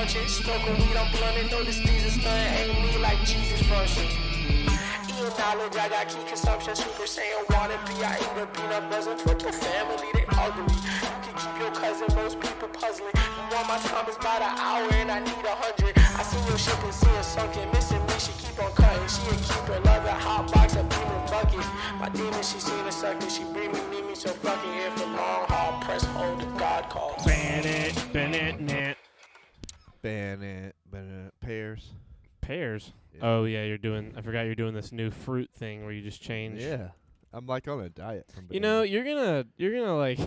punches. Smoking weed, I'm blunting. Know this Jesus stunting. Ain't me like Jesus functions. Eating knowledge, I got key consumption. Super Saiyan water, I eat a peanut butter. Fuck your family, they ugly. You can keep your cousin, most people puzzling. You want my time is about an hour and I need 100. I see your ship and see it sunken. Missing me, she keep on cutting. She a keeper, love a hot box, a beaming bucket. My demon, she seen a sucker. She bring me, need me, so fucking here for long haul. Press hold, God calls. Bennett. Pears? Yeah. Oh, yeah, I forgot you're doing this new fruit thing where you just change. Yeah. I'm like on a diet from You know, banana. you're gonna like,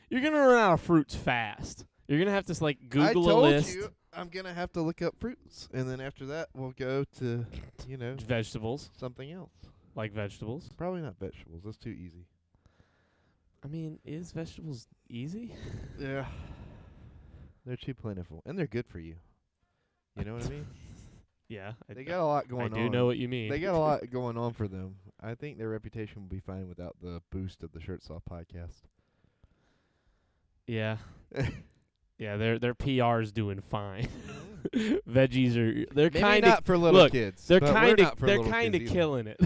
you're gonna run out of fruits fast. You're gonna have to like Google I a told list. you I'm gonna have to look up fruits, and then after that we'll go to, Vegetables, something else. like vegetables. Probably not vegetables. That's too easy. I mean, is vegetables easy? Yeah. They're too plentiful, and they're good for you. You know what I mean? Yeah, They got a lot going on. I do know what you mean. They got a lot going on for them. I think their reputation will be fine without the boost of the Shirts Off podcast. Yeah. Yeah, their PR's doing fine. Veggies they're Maybe kind not for little look, kids. They're but kind we're of not for they're little kind of kids killing it.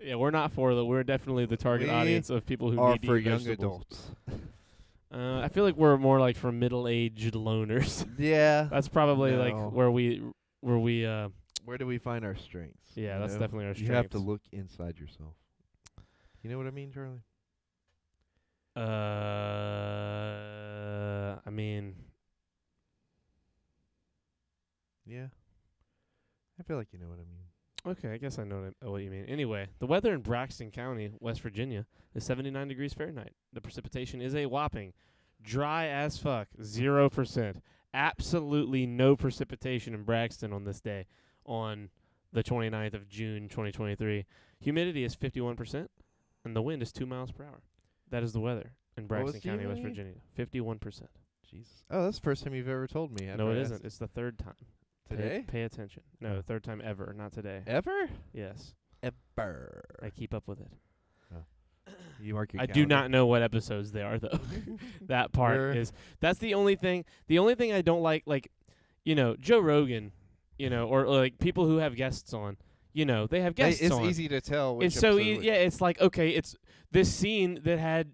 Yeah, we're definitely the target We audience of people who are need to for eat young vegetables. adults. I feel like we're more like for middle-aged loners. Yeah. That's probably No. like where we Where do we find our strengths? Yeah, you that's know? definitely our You have to strengths. look inside yourself. You know what I mean, Charlie? I mean, Yeah. I feel like you know what I mean. okay, I guess I know what you mean. Anyway, the weather in Braxton County, West Virginia, is 79 degrees Fahrenheit. The precipitation is a whopping dry as fuck, 0%. Absolutely no precipitation in Braxton on this day, on the 29th of June, 2023. Humidity is 51%, and the wind is 2 miles per hour. That is the weather in What was Braxton the County, West humidity? Virginia. 51%. Jesus. Oh, that's the first time you've ever told me. No, it isn't. It's the third time. Today? Pay attention. No, the third time ever, not today. Ever? Yes. Ever. I keep up with it. You mark your I do calendar? not know what episodes they are, though. That part We're- is... That's the only thing... The only thing I don't like, Joe Rogan, or like people who have guests on, they have guests It's on. easy to tell which It's so episode yeah. It's like, okay, it's this scene that had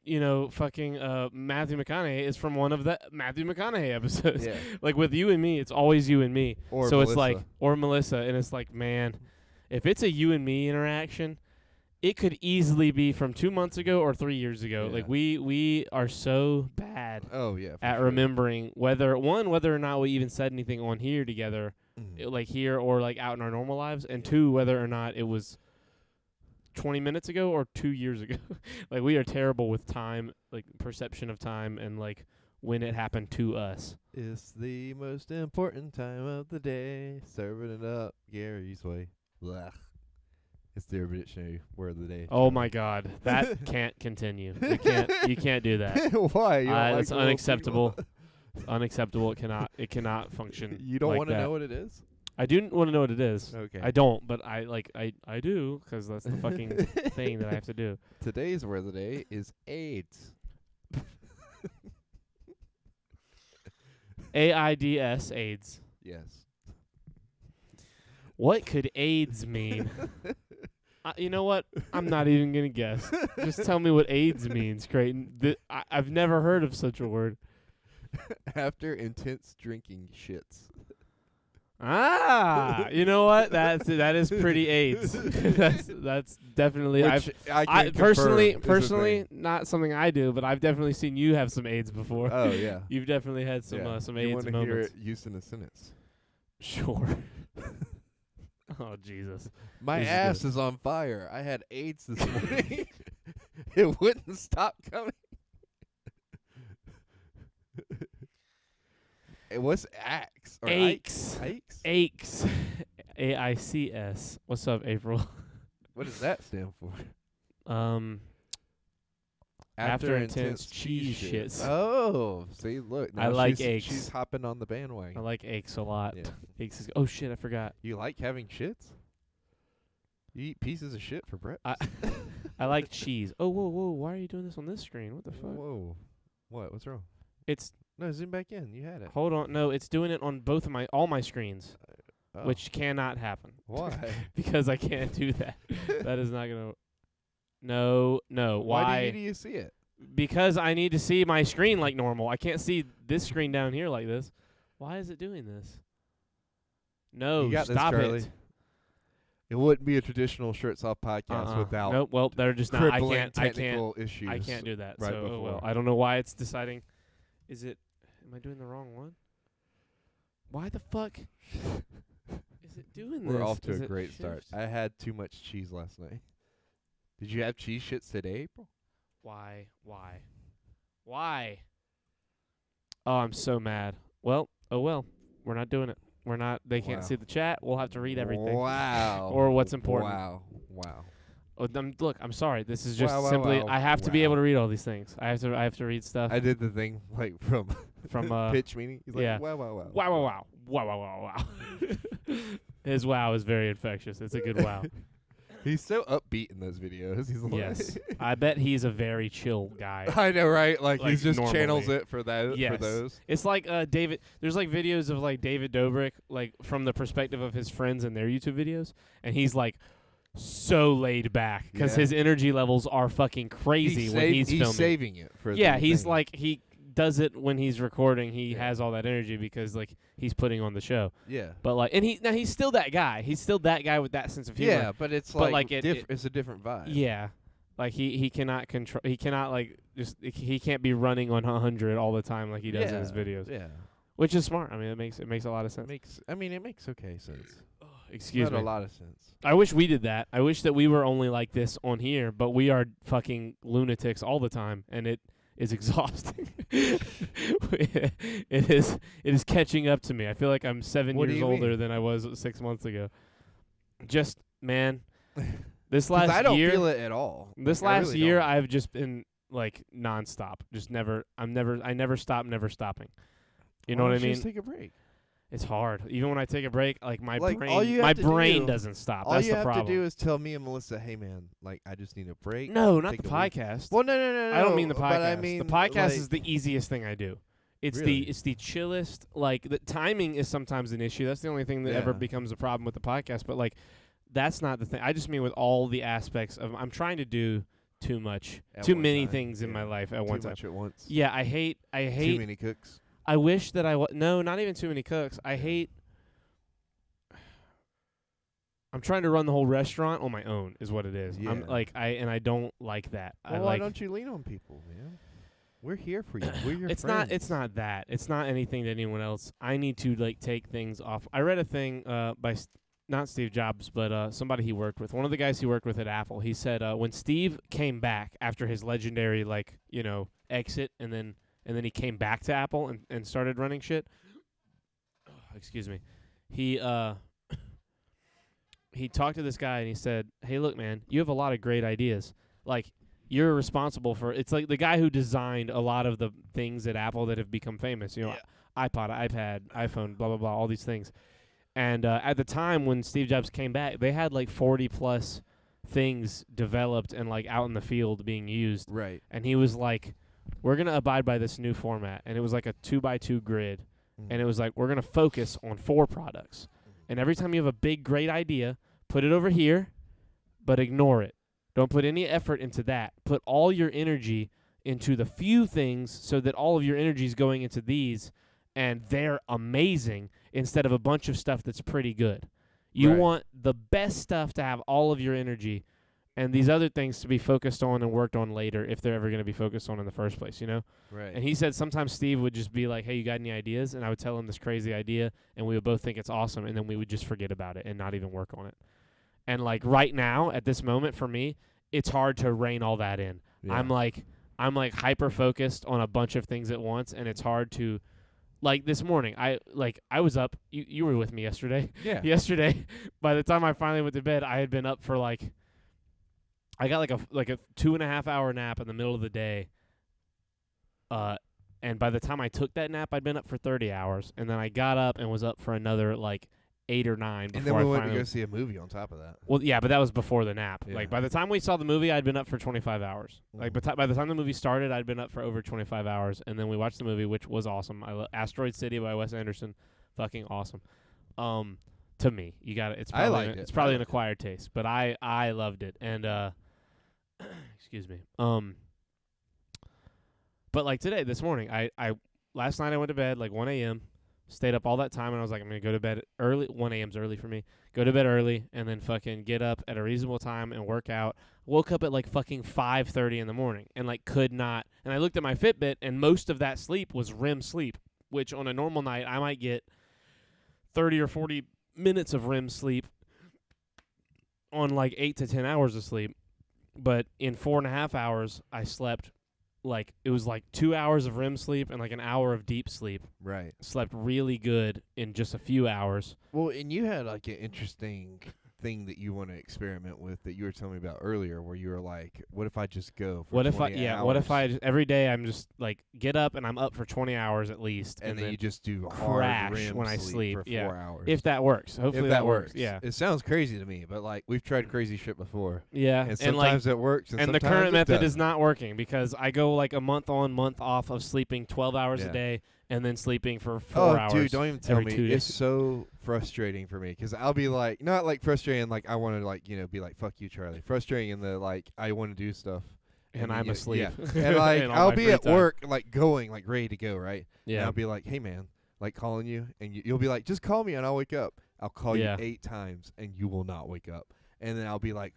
fucking Matthew McConaughey is from one of the Matthew McConaughey episodes. Yeah. Like with you and me, it's always you and me. Or so Melissa. it's like or Melissa, and it's like, man, if it's a you and me interaction, it could easily be from 2 months ago or 3 years ago. Yeah. Like we are so bad Oh, yeah. for at sure. remembering whether or not we even said anything on here together. Mhm. Like here or like out in our normal lives, and two, whether or not it was 20 minutes ago or 2 years ago. Like we are terrible with time, like perception of time, and like when it happened to us. It's the most important time of the day. Serving it up Gary's way. Blah. It's the Urban Dictionary word of the day. Oh my God, that can't continue. You can't do that. Why? You don't like That's little unacceptable. people? It's unacceptable. It cannot function. You don't like want to that. know what it is? I do want to know what it is. Okay. I don't, but I do, because that's the fucking thing that I have to do. Today's word of the day is AIDS. AIDS, AIDS. Yes. What could AIDS mean? You know what? I'm not even going to guess. Just tell me what AIDS means, Creighton. I've never heard of such a word. After intense drinking shits. Ah, you know what? That is pretty AIDS. that's definitely. Which I can personally confirm is a thing. not something I do, but I've definitely seen you have some AIDS before. Oh, yeah. You've definitely had some Yeah. some You AIDS wanna moments. hear it used in a sentence. Sure. Oh Jesus. My This is ass good. is on fire. I had AIDS this morning. It wouldn't stop coming. It was axe or Aches. Aches? Aches. AICS. What's up, April? What does that stand for? After intense cheese shits. Oh, see, look. I now like she's, aches. She's hopping on the bandwagon. I like aches a lot. Yeah. Aches is, oh shit, I forgot. You like having shits? You eat pieces of shit for breakfast? I like cheese. Oh, whoa, why are you doing this on this screen? What the fuck? Whoa. What? What's wrong? It's No, zoom back in. You had it. Hold on. No, it's doing it on all my screens, Oh. which cannot happen. Why? Because I can't do that. That is not going to. No. Why? do you see it? Because I need to see my screen like normal. I can't see this screen down here like this. Why is it doing this? No, You got this, stop Charlie. it. It wouldn't be a traditional shirts off podcast without Nope. Well, they're just not. I crippling can't. technical issues. I can't do that. right so oh well. before. I don't know why it's deciding. Is it? Am I doing the wrong one? Why the fuck is it doing this? We're off to Is a it great start. shift? I had too much cheese last night. Did you have cheese shits today, April? Why? Oh, I'm so mad. Well, oh well. We're not doing it. We're not. They can't Wow. see the chat. We'll have to read everything. Wow. Or what's important. Wow. Oh, look, I'm sorry. This is just Wow, simply. wow, I have to be wow. able to read all these things. I have to read stuff I did the thing like from from pitch meeting. He's like, yeah. wow. Wow. His wow is very infectious. It's a good wow. He's so upbeat in those videos. He's like, Yes. I bet he's a very chill guy. I know, right? Like Like he's just normally. channels it for that Yes. for those. It's like David. There's like videos of like David Dobrik, like from the perspective of his friends and their YouTube videos, and he's like so laid back because Yeah. his energy levels are fucking crazy when he's filming. saving it for Yeah, the he's thing. like he does it when he's recording. He Yeah. has all that energy because like he's putting on the show. yeah. But like, and he's still that guy. He's still that guy with that sense of humor. Yeah, but it's But, like, like, it's a different vibe. Yeah. Like he cannot control. He cannot like just. He can't be running on 100 all the time like he does in his videos, Yeah. which is smart. I mean, it makes a lot of It sense. makes okay sense. Excuse Not me. a lot of sense. I wish we did that. I wish that we were only like this on here, but we are fucking lunatics all the time, and it is exhausting. It is catching up to me. I feel like I'm 7 What do years you older mean? than I was 6 months ago. Just man, this 'Cause last I don't year, feel it at all. this Like, I last really year, don't. I've just been like nonstop. Just never. I never stop. Never stopping. You know Why what I don't you mean? just take a break. It's hard. Even when I take a break, like my Like, all brain, you my have to brain do- doesn't stop. All That's you the have problem. to do is tell me and Melissa, hey man, like I just need a break. No, not take the a week. podcast. Well, no. I don't mean the podcast. But I mean, the podcast like, is the easiest thing I do. It's Really? the chillest. Like the timing is sometimes an issue. That's the only thing that ever Yeah. becomes a problem with the podcast. But like, that's not the thing. I just mean with all the aspects of. I'm trying to do too much, At too one many time, things in my yeah. life at too one time. much at once. Yeah, I hate. Too many cooks. I wish that no, not even too many cooks. I hate. I'm trying to run the whole restaurant on my own, is what it is. I'm Yeah. like I don't like that. I Well, like. why don't you lean on people, man? We're here for you. We're your It's friends. not that. It's not anything to anyone else. I need to like take things off. I read a thing by not Steve Jobs, but somebody he worked with. One of the guys he worked with at Apple. He said when Steve came back after his legendary exit, and then he came back to Apple and started running shit. Excuse me. He talked to this guy and he said, "Hey, look, man, you have a lot of great ideas. Like, you're responsible for." It's like the guy who designed a lot of the things at Apple that have become famous. You know, iPod, iPad, iPhone, blah blah blah, all these things. And at the time when Steve Jobs came back, they had like 40 plus things developed and like out in the field being used. Right. And he was like, "We're gonna abide by this new format." And it was like a 2x2 grid. And it was like, we're going to focus on 4 products. And every time you have a big, great idea, put it over here, but ignore it. Don't put any effort into that. Put all your energy into the few things so that all of your energy is going into these, and they're amazing instead of a bunch of stuff that's pretty good. You Right. want the best stuff to have all of your energy, and these other things to be focused on and worked on later if they're ever going to be focused on in the first place, you know? Right. And he said sometimes Steve would just be like, "Hey, you got any ideas?" And I would tell him this crazy idea, and we would both think it's awesome, and then we would just forget about it and not even work on it. And like right now, at this moment for me, it's hard to rein all that in. Yeah. I'm like hyper focused on a bunch of things at once, and it's hard to like this morning. I was up. You were with me yesterday. Yeah. Yesterday, by the time I finally went to bed, I had been up for I got like a 2.5 hour nap in the middle of the day. And by the time I took that nap, I'd been up for 30 hours, and then I got up and was up for another 8 or 9 And before then we I went to finally. go see a movie on top of that. Well, yeah, but that was before the nap. Yeah. Like by the time we saw the movie, I'd been up for 25 hours. Like by the time the movie started, I'd been up for over 25 hours, and then we watched the movie, which was awesome. Asteroid City by Wes Anderson, fucking awesome. To me, you got it. It's I probably liked it. it's probably I an liked it. acquired taste, but I loved it. And excuse me. But like this morning, last night I went to bed like 1 a.m. Stayed up all that time, and I was like, I'm gonna go to bed early. 1 a.m.'s early for me. Go to bed early, and then fucking get up at a reasonable time and work out. Woke up at like fucking 5:30 in the morning, and like could not. And I looked at my Fitbit, and most of that sleep was REM sleep, which on a normal night I might get 30 or 40 minutes of REM sleep on like 8 to 10 hours of sleep. But in 4.5 hours, I slept. Like it was like 2 hours of REM sleep and like an hour of deep sleep. Right. Slept really good in just a few hours. Well, and you had like an interesting thing that you want to experiment with that you were telling me about earlier, where you were like, "What if I just go for What if 20 hours? What if every day I'm just like get up and I'm up for 20 hours at least, and then you just do crash hard REM when I sleep for 4 yeah. hours? If that works, hopefully if that works. works, Yeah, it sounds crazy to me, but like we've tried crazy shit before, yeah, and and sometimes it works, and the sometimes current it method doesn't. is not working because I go like a month on, month off of sleeping 12 hours a day and then sleeping for 4 hours. Dude, don't even tell every 2 me. days. It's so frustrating for me because I'll be like, not like frustrating, like I want to like be like, fuck you, Charlie. Frustrating in the like I want to do stuff, and then I'm asleep. Yeah. And like And all I'll my be free at time. work, like going, like ready to go, right? And Yeah, I'll be like, hey man, like calling you, and you'll be like, just call me and I'll wake up. I'll call you 8 times and you will not wake up, and then I'll be like,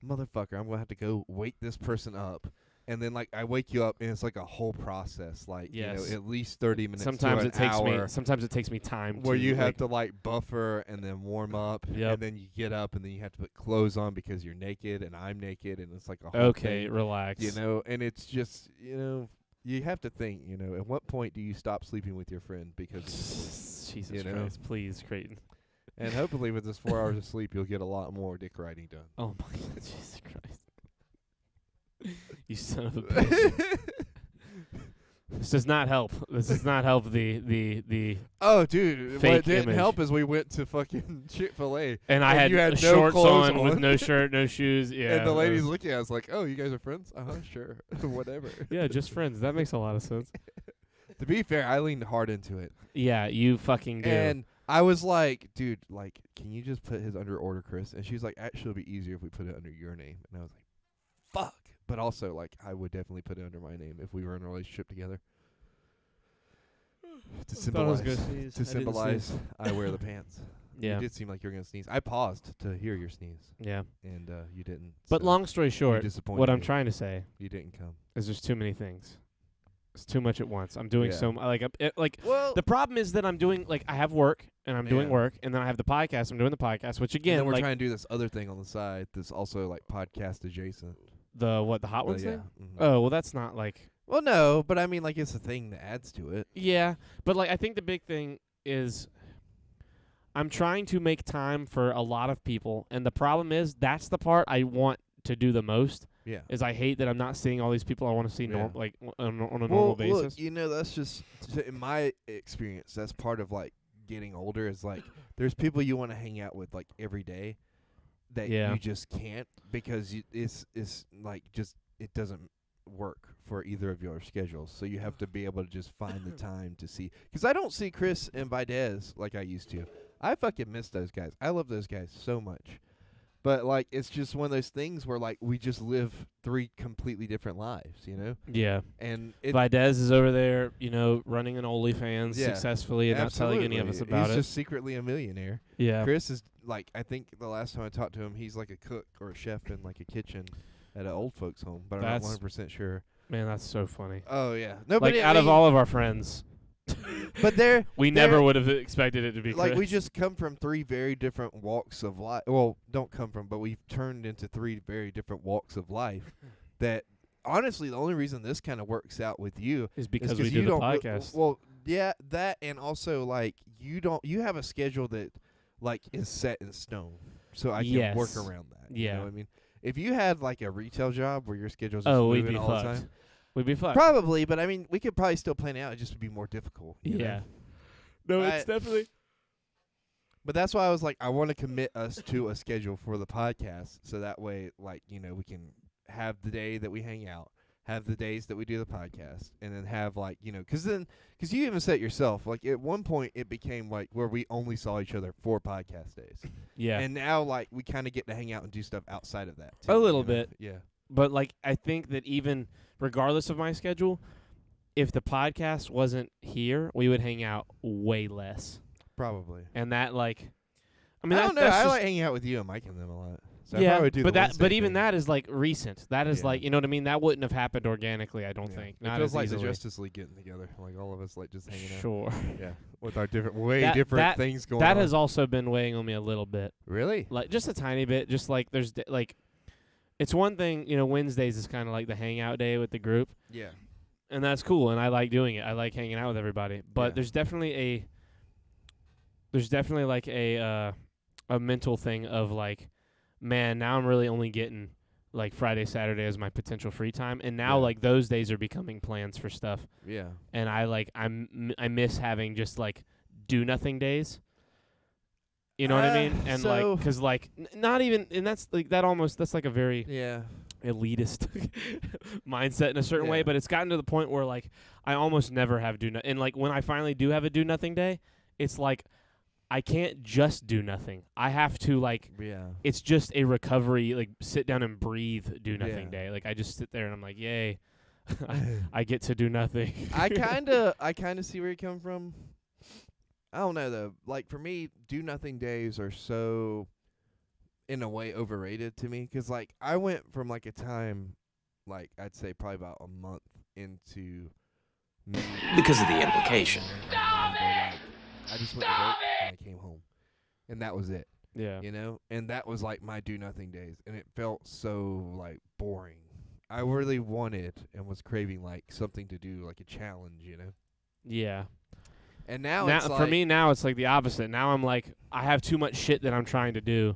motherfucker, I'm gonna have to go wake this person up. And then, like, I wake you up, and it's like a whole process, like Yes. at least 30 minutes. sometimes to it an takes hour me. Sometimes it takes me time where to you have like, to like buffer and then warm up, Yep. and then you get up, and then you have to put clothes on because you're naked and I'm naked, and it's like a whole okay, thing, relax. and it's just you have to think, at what point do you stop sleeping with your friend because Jesus know? Christ, please, Creighton. and hopefully with this 4 hours of sleep you'll get a lot more dick riding done. Oh my God, Jesus Christ! You son of a bitch. This does not help. This does not help the. Oh, dude, Fake what didn't image. help is we went to fucking Chick-fil-A. And I And had, you had no shorts clothes on with on. no shirt, no shoes. Yeah, And the it lady's was- looking at us like, oh, you guys are friends? Sure. Whatever. Yeah, just friends. That makes a lot of sense. To be fair, I leaned hard into it. Yeah, you fucking do. And I was like, dude, like, can you just put his under order, Chris? And she's like, actually, it'll be easier if we put it under your name. And I was like, fuck. But also, like, I would definitely put it under my name if we were in a relationship together. To thought it was symbolize, good. to symbolize, I wear the pants. Yeah, You did seem like you were gonna sneeze. I paused to hear your sneeze, yeah. and you didn't. But so long story you short, disappointed what I'm me. trying to say You didn't come. is there's too many things. It's too much at once. I'm doing Yeah. so like Well, the problem is that I'm doing like I have work and I'm doing Yeah. work and then I have the podcast. I'm doing the podcast, which and again then we're like trying to do this other thing on the side that's also like podcast adjacent. the hot ones yeah. thing. Mhm. Oh well, that's not like Well, no, but I mean, like, it's a thing that adds to it. yeah, but like I think the big thing is I'm trying to make time for a lot of people, and the problem is that's the part I want to do the most. Yeah. Is I hate that I'm not seeing all these people I want to see Yeah. on a normal basis. Look, that's just in my experience. That's part of like getting older. Is like there's people you want to hang out with like every day that Yeah. you just can't because it's like just it doesn't work for either of your schedules. So you have to be able to just find the time to see. Because I don't see Chris and Baidez like I used to. I fucking miss those guys. I love those guys so much. But like it's just one of those things where like we just live 3 completely different lives, Yeah. And it Videz is over there, running an OnlyFans Yeah, successfully and not telling any of us absolutely. about He's it. just secretly a millionaire. Yeah. Chris is like, I think the last time I talked to him, he's like a cook or a chef in like a kitchen at an old folks home, but I'm not That's- 100% sure. Man, that's so funny. Oh yeah, Like nobody out of all of our friends, but they're we never would have expected it to be like Chris. we just come from 3 very different walks of life. Well, don't come from, but we've turned into 3 very different walks of life. That honestly, the only reason this kind of works out with you is is because we you do the don't. podcast. Well, yeah, that and also like you have a schedule that like is set in stone, so I can work Yes. around that. Yeah. You know what I mean, if you had like a retail job where your schedule's just Oh, we'd moving be all the fucked. time, We'd be fucked. probably. But I mean, we could probably still plan it out. It just would be more difficult. you know? Yeah. No, it's I- definitely. But that's why I was like, I want to commit us to a schedule for the podcast, so that way, like, we can have the day that we hang out, have the days that we do the podcast, and then have like, because you even said it yourself, like at one point it became like where we only saw each other 4 podcast days. Yeah. And now like we kind of get to hang out and do stuff outside of that too, A little bit. Yeah. But like I think that even regardless of my schedule, if the podcast wasn't here, we would hang out way less. Probably. And that like I don't know. I like hanging out with you and Mike and them a lot. So I yeah, probably do but even thing. that is like recent. That is like, you know what I mean? That wouldn't have happened organically, I don't think. It Not feels as like easily. the Justice League getting together, like all of us like just hanging out. Sure. Yeah, with our different things going on. That has also been weighing on me a little bit. Really? Like just a tiny bit. Just like there's like, it's one thing, Wednesdays is kind of like the hangout day with the group. Yeah. And that's cool, and I like doing it. I like hanging out with everybody. But Yeah. there's definitely like a mental thing of like, man, now I'm really only getting like Friday, Saturday as my potential free time, and now like those days are becoming plans for stuff. Yeah. And I miss having just like do nothing days. You know what I mean? And like, because like not even, and that's like that's like a very elitist mindset in a certain way, but it's gotten to the point where like I almost never have and like when I finally do have a do nothing day, it's like I can't just do nothing. I have to like it's just a recovery, like sit down and breathe do nothing day. Like I just sit there and I'm like, yay. I get to do nothing. I kind of see where you come from. I don't know though. Like for me, do nothing days are so in a way overrated to me, cuz like I went from like a time like I'd say probably about a month into because of the implication. I just went to work and I came home. And that was it. Yeah. And that was like my do nothing days, and it felt so like boring. I really wanted and was craving like something to do, like a challenge, Yeah. And now for it's like, me now it's like the opposite. Now I'm like I have too much shit that I'm trying to do,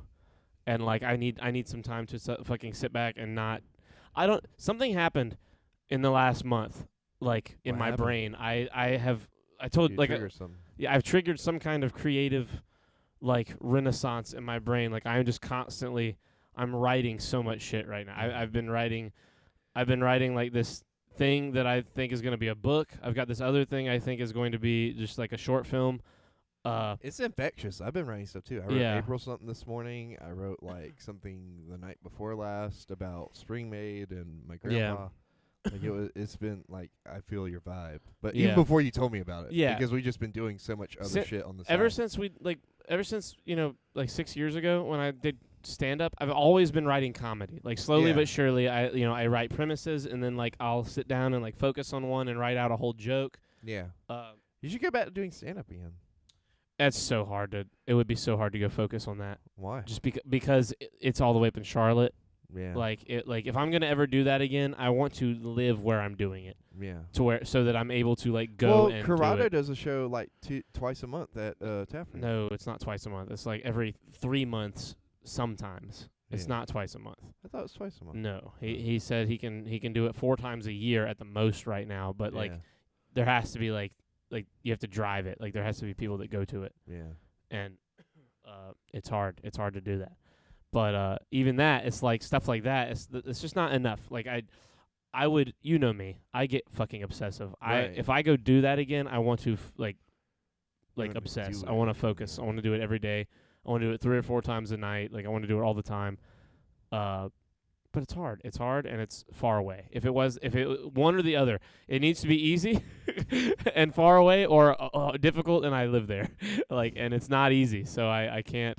and like I need some time to fucking sit back and not. Something happened in the last month, like in my brain. I've triggered some kind of creative, like renaissance in my brain. Like I'm just constantly, I'm writing so much shit right now. I've been writing like this thing that I think is going to be a book. I've got this other thing I think is going to be just like a short film. It's infectious. I've been writing stuff too. I wrote April something this morning. I wrote like something the night before last about Spring Maid and my grandpa. Like it's been like, I feel your vibe. But even before you told me about it. Yeah. Because we've just been doing so much other shit on the side. Ever since like 6 years ago when I did stand up, I've always been writing comedy. Like slowly but surely I write premises, and then like I'll sit down and like focus on one and write out a whole joke. Yeah. You should go back to doing stand up again. That's so hard it would be so hard to go focus on that. Why? Just because it's all the way up in Charlotte. Yeah. Like if I'm gonna ever do that again, I want to live where I'm doing it. Yeah. So that I'm able to like go and Corrado do it. does a show like twice a month at Tafford. No, it's not twice a month. It's like every 3 months sometimes. It's not twice a month. I thought it was twice a month. No. He said he can do it 4 times a year at the most right now, but like there has to be like you have to drive it. Like there has to be people that go to it. Yeah. And it's hard. It's hard to do that. But even that, it's like stuff like that. It's just not enough. Like I would, you know me. I get fucking obsessive. Right. If I go do that again, I want to like obsess. I want to focus. I want to do it every day. I want to do it 3 or 4 times a night. Like I want to do it all the time. But it's hard. It's hard and it's far away. If it one or the other, it needs to be easy and far away, or difficult and I live there. And it's not easy. So I can't.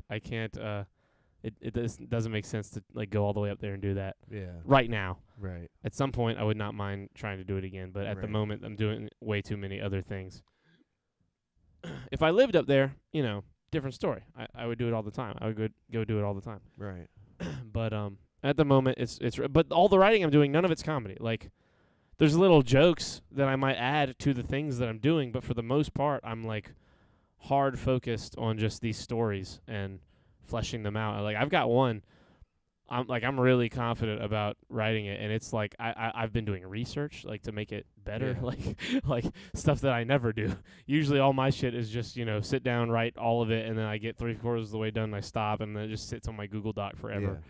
It doesn't make sense to like go all the way up there and do that. Yeah. Right now. Right. At some point, I would not mind trying to do it again, but at the moment, I'm doing way too many other things. If I lived up there, different story. I would do it all the time. I would go do it all the time. Right. But at the moment, it's but all the writing I'm doing, none of it's comedy. Like there's little jokes that I might add to the things that I'm doing, but for the most part, I'm like hard focused on just these stories and fleshing them out. Like I've got one I'm really confident about writing it, and it's like I've been doing research like to make it better, Yeah. like stuff that I never do. Usually all my shit is just sit down, write all of it, and then I get 3/4 of the way done, and I stop, and then it just sits on my Google Doc forever.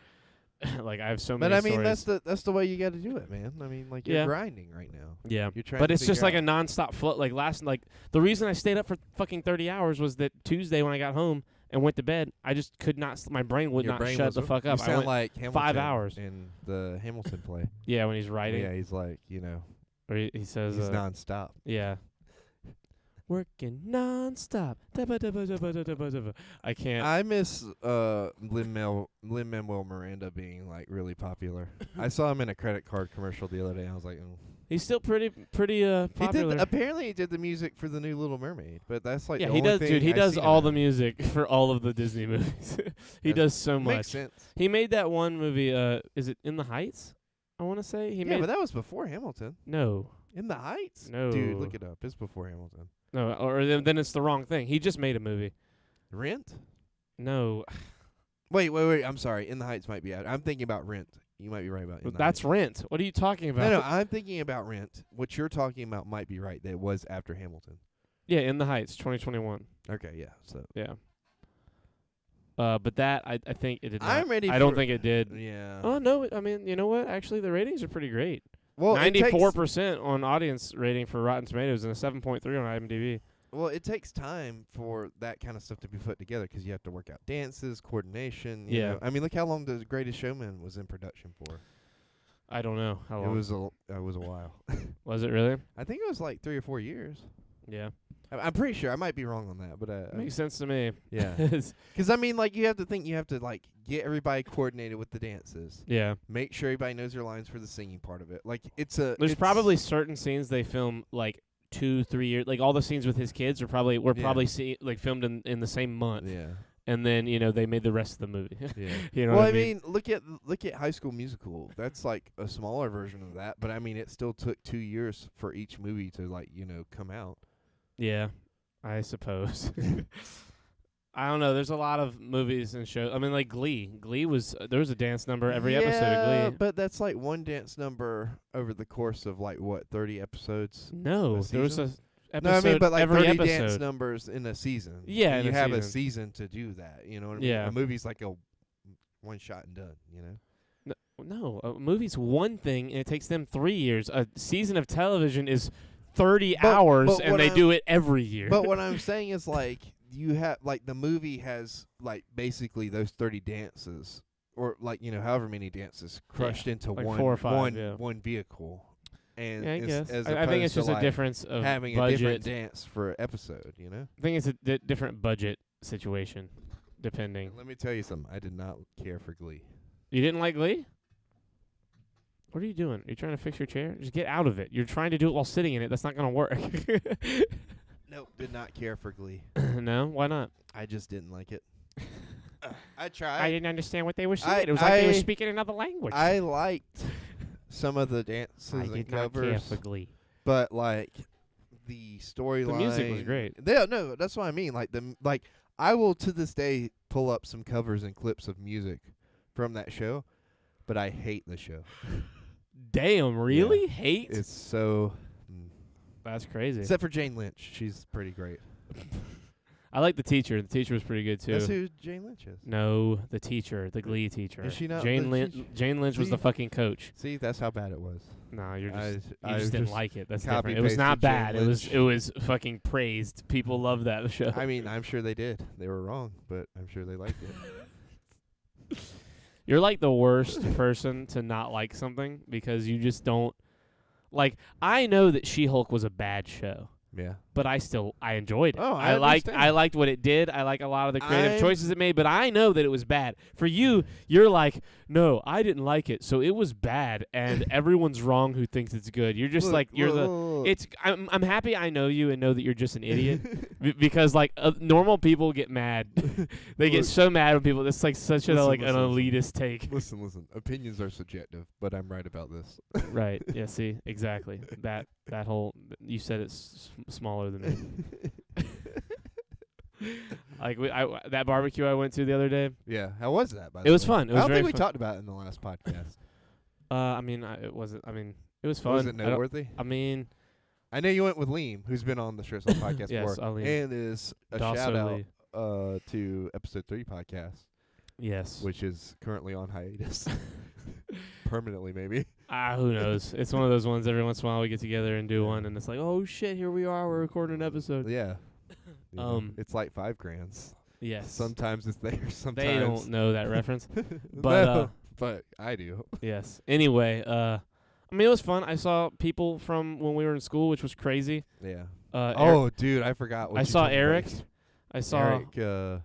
Like I have so But many I mean, stories. that's the way you got to do it, man. I mean, like you're Yeah. grinding right now. Yeah, You're trying but to it's just figure like a out- nonstop flow. Like the reason I stayed up for fucking 30 hours was that Tuesday when I got home and went to bed, I just could not. My brain would Your not brain shut was- the fuck You up. I sound went, like Hamilton 5 hours. in the Hamilton play. yeah, when he's writing, Yeah, he's like, or he says, he's nonstop. yeah, working nonstop. I can't. I miss Lin-Manuel Miranda being like really popular. I saw him in a credit card commercial the other day. I was like, oh. He's still pretty He popular. did. Apparently, he did the music for the new Little Mermaid, but that's like yeah, the he only does, thing dude. He I've does seen all of the him. music for all of the Disney movies. He That's- does so much. Makes sense. He made that one movie. Is it In the Heights? I want to say he Yeah, made. but that was before Hamilton. No, In the Heights? No. Dude, look it up. It's before Hamilton. no, or then it's the wrong thing. He just made a movie. Rent? No, Wait. I'm sorry. In the Heights might be out. I'm thinking about Rent. You might be right about In the that's Heights. Rent. What are you talking about? No, I'm thinking about Rent. What you're talking about might be right. That it was after Hamilton. Yeah, In the Heights, 2021. Okay, yeah. So Yeah. But that I think it did not. I'm ready I don't for- think it did. yeah. Oh no! I mean, you know what? Actually, the ratings are pretty great. Well, 94% on audience rating for Rotten Tomatoes and a 7.3 on IMDb. Well, it takes time for that kind of stuff to be put together 'cause you have to work out dances, coordination. you Yeah. know. I mean, look how long The Greatest Showman was in production for. I don't know how long It was a while. was it really? I think it was like 3 or 4 years. Yeah, I'm pretty sure. I might be wrong on that, but makes sense to me. yeah. 'Cause I mean, like you have to think you have to like get everybody coordinated with the dances. Yeah. Make sure everybody knows their lines for the singing part of it. Like there's There's probably certain scenes they film like 2-3 years. Like all the scenes with his kids were probably filmed in the same month, yeah. and then they made the rest of the movie. Yeah. You know well, what I mean, look at High School Musical. That's like a smaller version of that, but I mean, it still took 2 years for each movie to come out. Yeah, I suppose. I don't know. There's a lot of movies and shows. I mean, like Glee. Glee was there was a dance number every episode of Glee. But that's like one dance number over the course of 30 episodes. No, a there was a season? episode No, I mean, but like every 30 episode. dance numbers in a season. Yeah, And in you a have a season. season to do that. You know what I mean? Yeah. A movie's like a one shot and done. You know. No, a movie's one thing, and it takes them 3 years. A season of television is 30 But- hours, but and what they I'm- do it every year. But what I'm saying is you have the movie has basically those 30 dances or however many dances crushed into like one 4 or 5, yeah. one vehicle. And yeah, I guess. as I think it's opposed just to a difference of having budget. a different dance for episode, you know? I think it's a different budget situation, depending. Let me tell you something. I did not care for Glee. You didn't like Glee? What are you doing? Are you trying to fix your chair? Just get out of it. You're trying to do it while sitting in it. That's not going to work. Nope, did not care for Glee. No? Why not? I just didn't like it. I I tried. didn't understand what they were saying. It was like they were speaking another language. I liked some of the dances I and did not care covers, for Glee. but the storyline. The music was great. No, that's what I mean. I will to this day pull up some covers and clips of music from that show, but I hate the show. Damn, really? Hate? It's so. That's crazy. Except for Jane Lynch, she's pretty great. I like the teacher. The teacher was pretty good too. That's who Jane Lynch is. No, the teacher, the Glee teacher. Is she not Jane the Lynch? teacher? Jane Lynch was the See? fucking coach. See, that's how bad it was. No, you're I just I just didn't just like it. That's copy different. It was not pasted Jane bad. Lynch. It was fucking praised. People loved that show. I mean, I'm sure they did. They were wrong, but I'm sure they liked it. You're like the worst person to not like something because you just don't like. I know that She-Hulk was a bad show, Yeah. but I enjoyed it. Oh, I I liked what it did. I like a lot of the creative I'm- choices it made, but I know that it was bad. For you, you're like, no, I didn't like it, so it was bad, and everyone's wrong who thinks it's good. You're just I'm happy I know you and know that you're just an idiot because normal people get mad. They get Look. so mad when people. It's like such Listen, an listen. elitist take. Listen. Opinions are subjective, but I'm right about this. Right. Yeah. See. Exactly. That whole. You said it's smaller than me. Like that barbecue I went to the other day. Yeah. How was that? By the It was way? fun. It was I don't very think we fun. talked about it in the last podcast. I mean, it wasn't. I mean, it was fun. Was it noteworthy? I mean, I know you went with Liam, who's been on the Shirts On podcast Yes, before, Liam. and is a Dawson shout out Lee. to episode 3 podcast, yes. which is currently on hiatus, permanently maybe. Who knows? It's one of those ones. Every once in a while we get together and do one, and it's like, oh shit, here we are. We're recording an episode. Yeah. You know, it's like $5,000. Yes. Sometimes it's there. Sometimes They don't know that reference, but No, but I do. yes. Anyway, I mean, it was fun. I saw people from when we were in school, which was crazy. Yeah. Eric, Dude, I forgot. What I you saw told me about Eric. this. I saw Eric.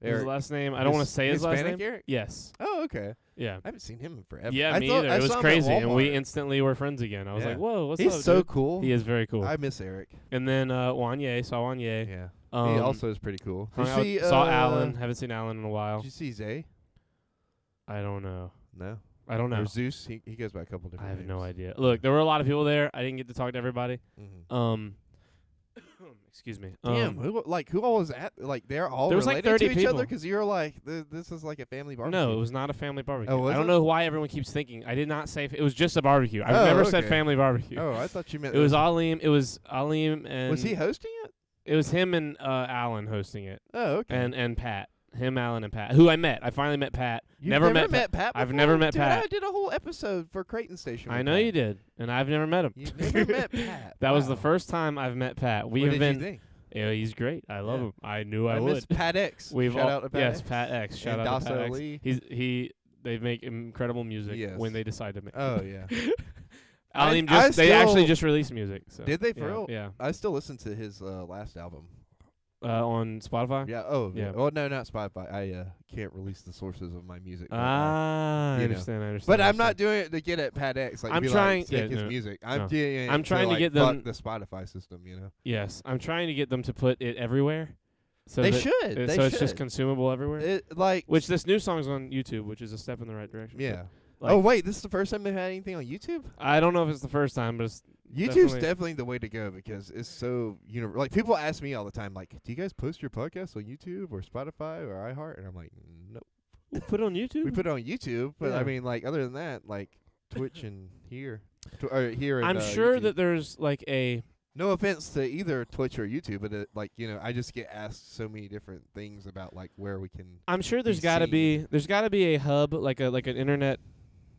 his last name. I don't want to say his last Hispanic name. Eric? Yes. Oh, okay. Yeah. I haven't seen him in forever. Yeah, I me thought either. I It was saw him at crazy, and we Walmart. instantly were friends again. I was Yeah. like, "Whoa, what's He's up?" so dude? cool. He is very cool. I miss Eric. And then Wanye, saw Wanye. Yeah. Um, He also is pretty cool. hung Did out- you see, saw Alan. Haven't seen Alan in a while. Did you see Zay? I don't know. No. I don't know. Or Zeus? He goes by a couple different I have names. no idea. Look, there were a lot of people there. I didn't get to talk to everybody. Mm-hmm. Excuse me. Damn, who all was at? Like, they're all There was like related 30 to each other people. because you're like, this is like a family barbecue. No, it was not a family barbecue. Oh, was I don't it? know why everyone keeps thinking. I did not say it was just a barbecue. I've Oh, never said okay. family barbecue. Oh, I thought you meant It was Alim. It was Alim and Was he hosting it? It was him and Alan hosting it, Oh, okay. and Pat. Him, Alan, and Pat, who I met. I finally met Pat. You've never met met Pat. I've before? never met Dude, Pat. I did a whole episode for Creighton Station. I with know Pat. you did, and I've never met him. You never met Pat. That was the Wow. first time I've met Pat. We What have did been. you think? Yeah, he's great. I love Yeah. him. I knew I miss would. Pat X. We've Shout all, out to Pat yes, X. Pat X. Shout And out to Pat Dasa X. Lee. They make incredible music Yes. when they decide to make. Oh yeah. Alim I they actually still- just released music. So Did they for yeah, real? Yeah. I still listen to his last album. On Spotify. Yeah. Oh. Yeah. Oh no, not Spotify. I can't release the sources of my music. but, I you know. understand. I understand. But I I'm not understand. doing it to get at Pat X. Like, I'm be trying- Like, take yeah, his no, music. I'm no. doing it. I'm trying to like, get fuck them- the Spotify system. You know. Yes, I'm trying to get them to put it everywhere. So They that- should. They so it's just should. consumable everywhere. It like. Which this new song's on YouTube, which is a step in the right direction. Yeah. Like- Oh wait, this is the first time they've had anything on YouTube. I don't know if it's the first time, but it's YouTube's Definitely. definitely the way to go because it's so like people ask me all the time, like, do you guys post your podcast on YouTube or Spotify or iHeart? And I'm like, nope. put it on YouTube. We put it on YouTube, but Yeah. I mean, like, other than that, like Twitch and or here. And, I'm sure YouTube. that there's like a No offense to either Twitch or YouTube, but like I just get asked so many different things about like where we can. I'm sure there's be got to seen. be a hub like an internet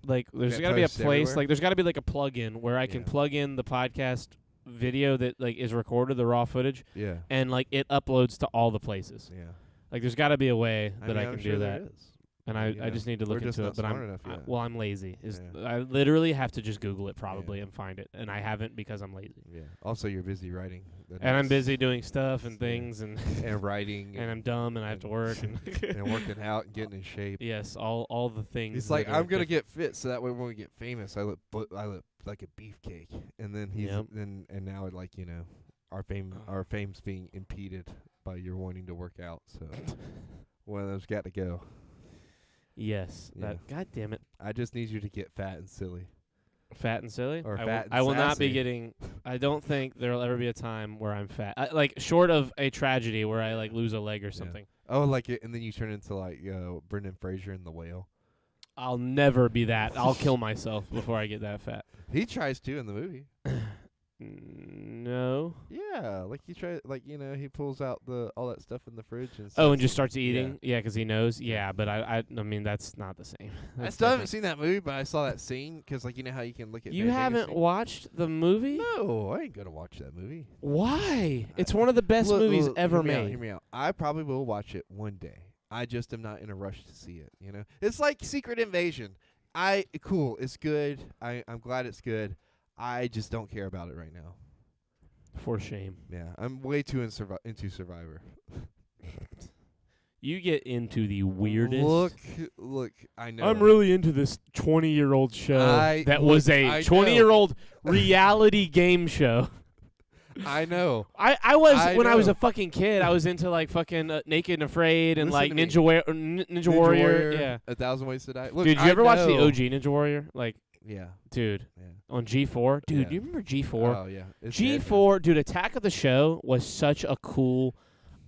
there's That got to be a posts place everywhere? like there's got to be like a plug-in where I can Yeah. plug in the podcast video that like is recorded, the raw footage, Yeah. and like it uploads to all the places. Yeah. Like there's got to be a way I that mean, I I'm can sure do there that. is. And I You know, just need to we're look just into not it, but smart enough yet. well, I'm lazy. Yeah. I literally have to just Google it probably Yeah. and find it, and I haven't because I'm lazy. Yeah. Also, you're busy writing. the And I'm notes busy doing stuff and Yeah. things, and and writing and I'm dumb, and I have to work, and and working out and getting in shape. yes, all the things. He's like, that are I'm gonna diff- get fit so that way when we get famous, I look like a beefcake. And then he's Yep. and now like our fame's being impeded by your wanting to work out. So one of those got to go. Yes, Yeah. that. God damn it, I just need you to get fat and silly. fat and silly. Or I fat and I will not be sassy. getting. I don't think there'll ever be a time where I'm fat. Like short of a tragedy where I like lose a leg or something. Oh, like it, and then you turn into like Brendan Fraser in The Whale. I'll never be that. I'll kill myself before I get that fat. He tries to in the movie. No. Yeah, like he tries, like he pulls out all that stuff in the fridge and. Oh, and starts just eating. starts eating. Yeah, 'cause he knows. Yeah, but I mean that's not the same. I That's still haven't different. seen that movie, but I saw that scene 'cause like how you can look at. You Van haven't Helsing. watched the movie? No, I ain't gonna watch that movie. Why? It's one of the best Look, movies look, ever hear me out, made. hear me out. I probably will watch it one day. I just am not in a rush to see it. It's like Secret Invasion. Cool. It's good. I'm glad it's good. I just don't care about it right now. For shame. Yeah, I'm way too into Survivor. You get into the weirdest. Look. I know. I'm really into this 20-year-old show that was I a know. 20-year-old reality game show. I know. I was I when I was know. a fucking kid. I was into like fucking Naked and Afraid and Listen like to me. Ninja Warrior. Yeah. 1,000 Ways to Die. Look, Dude, you I ever watch the know. OG Ninja Warrior? Like, Yeah. dude, Yeah. on G4. Dude, Yeah. do you remember G4? Oh yeah. It's G4, dude, Attack of the Show was such a cool.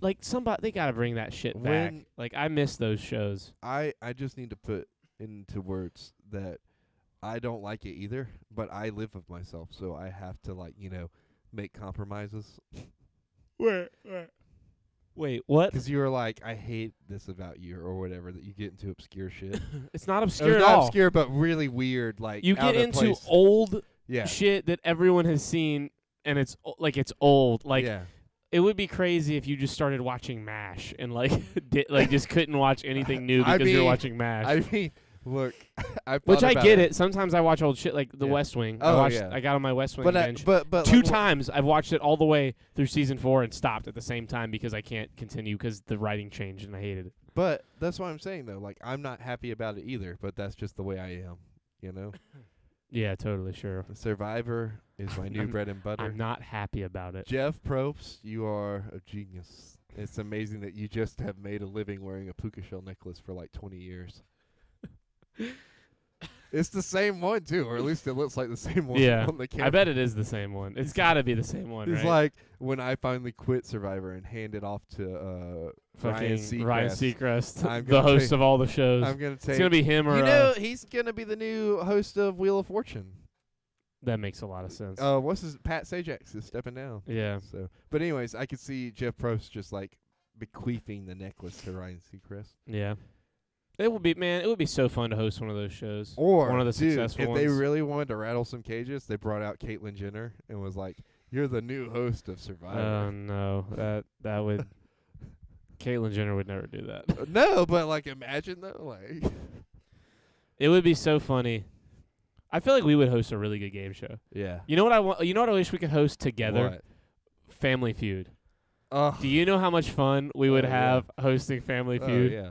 like somebody they gotta bring that shit back. When- Like I miss those shows. I just need to put into words that I don't like it either, but I live with myself, so I have to make compromises. Wait, what? Because you were like, I hate this about you, or whatever, that you get into obscure shit. It's not Or obscure at not all. obscure, but really weird. Like You out get of into place. old Yeah. shit that everyone has seen, and it's it's old. Like yeah. it would be crazy if you just started watching MASH and just couldn't watch anything new I because you're mean- watching MASH. I mean, look, Which I get it. Sometimes I watch old shit like The Yeah. West Wing. Oh, I yeah. I got on my West Wing But binge. but Two like, times I've watched it all the way through season 4 and stopped at the same time because I can't continue because the writing changed and I hated it. But that's what I'm saying though. Like I'm not happy about it either. But that's just the way I am. You know. Yeah, totally, sure. Survivor is my new bread and butter. I'm not happy about it. Jeff Probst, you are a genius. It's amazing that you just have made a living wearing a puka shell necklace for like 20 years. It's the same one too, or at least it looks like the same one Yeah, on the camera. I bet it is the same one. It's got to be the same one, It's right? like when I finally quit Survivor and handed off to Ryan Seacrest, I'm the gonna host take- of all the shows. I'm gonna take. It's gonna be him or You know, he's gonna be the new host of Wheel of Fortune. that makes a lot of sense. What's his Pat Sajak is stepping down. Yeah. So, but anyways, I could see Jeff Probst just like bequeathing the necklace to Ryan Seacrest. Yeah. It would be so fun to host one of those shows. Or one of the dude, successful if ones. they really wanted to rattle some cages, they brought out Caitlyn Jenner and was like, "You're the new host of Survivor." Oh no, that would. Caitlyn Jenner would never do that. No, but like imagine though, like It would be so funny. I feel like we would host a really good game show. yeah. You know what I want? You know what I wish we could host together? What? Family Feud. Oh, Do you know how much fun we would Oh, yeah. have hosting Family Feud? yeah.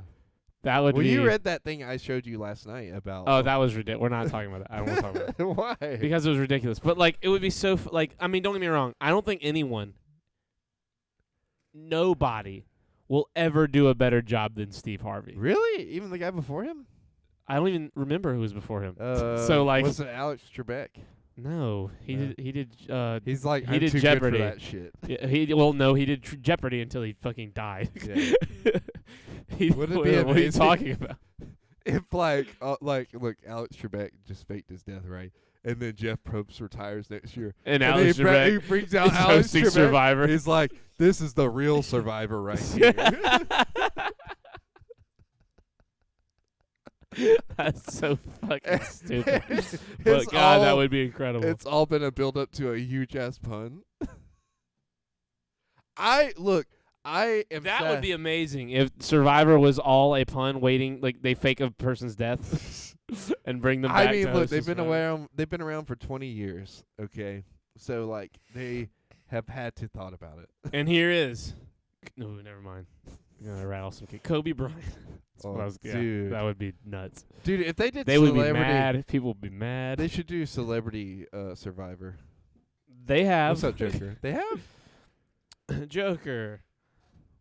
That would Well, be. you read that thing I showed you last night about. Oh, that was ridiculous. We're not talking about that. I don't want to talk about it. Why? Because it was ridiculous. But like, it would be so. I mean, don't get me wrong. I don't think nobody, will ever do a better job than Steve Harvey. Really? Even the guy before him? I don't even remember who was before him. So, like- was it Alex Trebek? No, he No. did. He did. He's like, He I'm did too Jeopardy. good for that shit. Yeah, he did Jeopardy until he fucking died. Yeah. What Would it be are you amazing? talking about? If look, Alex Trebek just faked his death, right? And then Jeff Probst retires next year. And And Alex he Trebek brings out is Alex hosting Trebek. Survivor. He's like, this is the real Survivor right here. That's so fucking stupid. It's But God, that all- would be incredible. It's all been a build up to a huge ass pun. I am That sad. would be amazing if Survivor was all a pun waiting, like they fake a person's death and bring them back. I mean, to look, host they've the been Survivor. around for 20 years, okay? So like they have had to thought about it. And here is. No, never mind. I'm gonna rattle some. Kobe Bryant. That's what I was, dude. that would be nuts. Dude, if they did They would be celebrity, mad. People would be mad. they should do celebrity Survivor. They have. What's up, Joker? They have? Joker.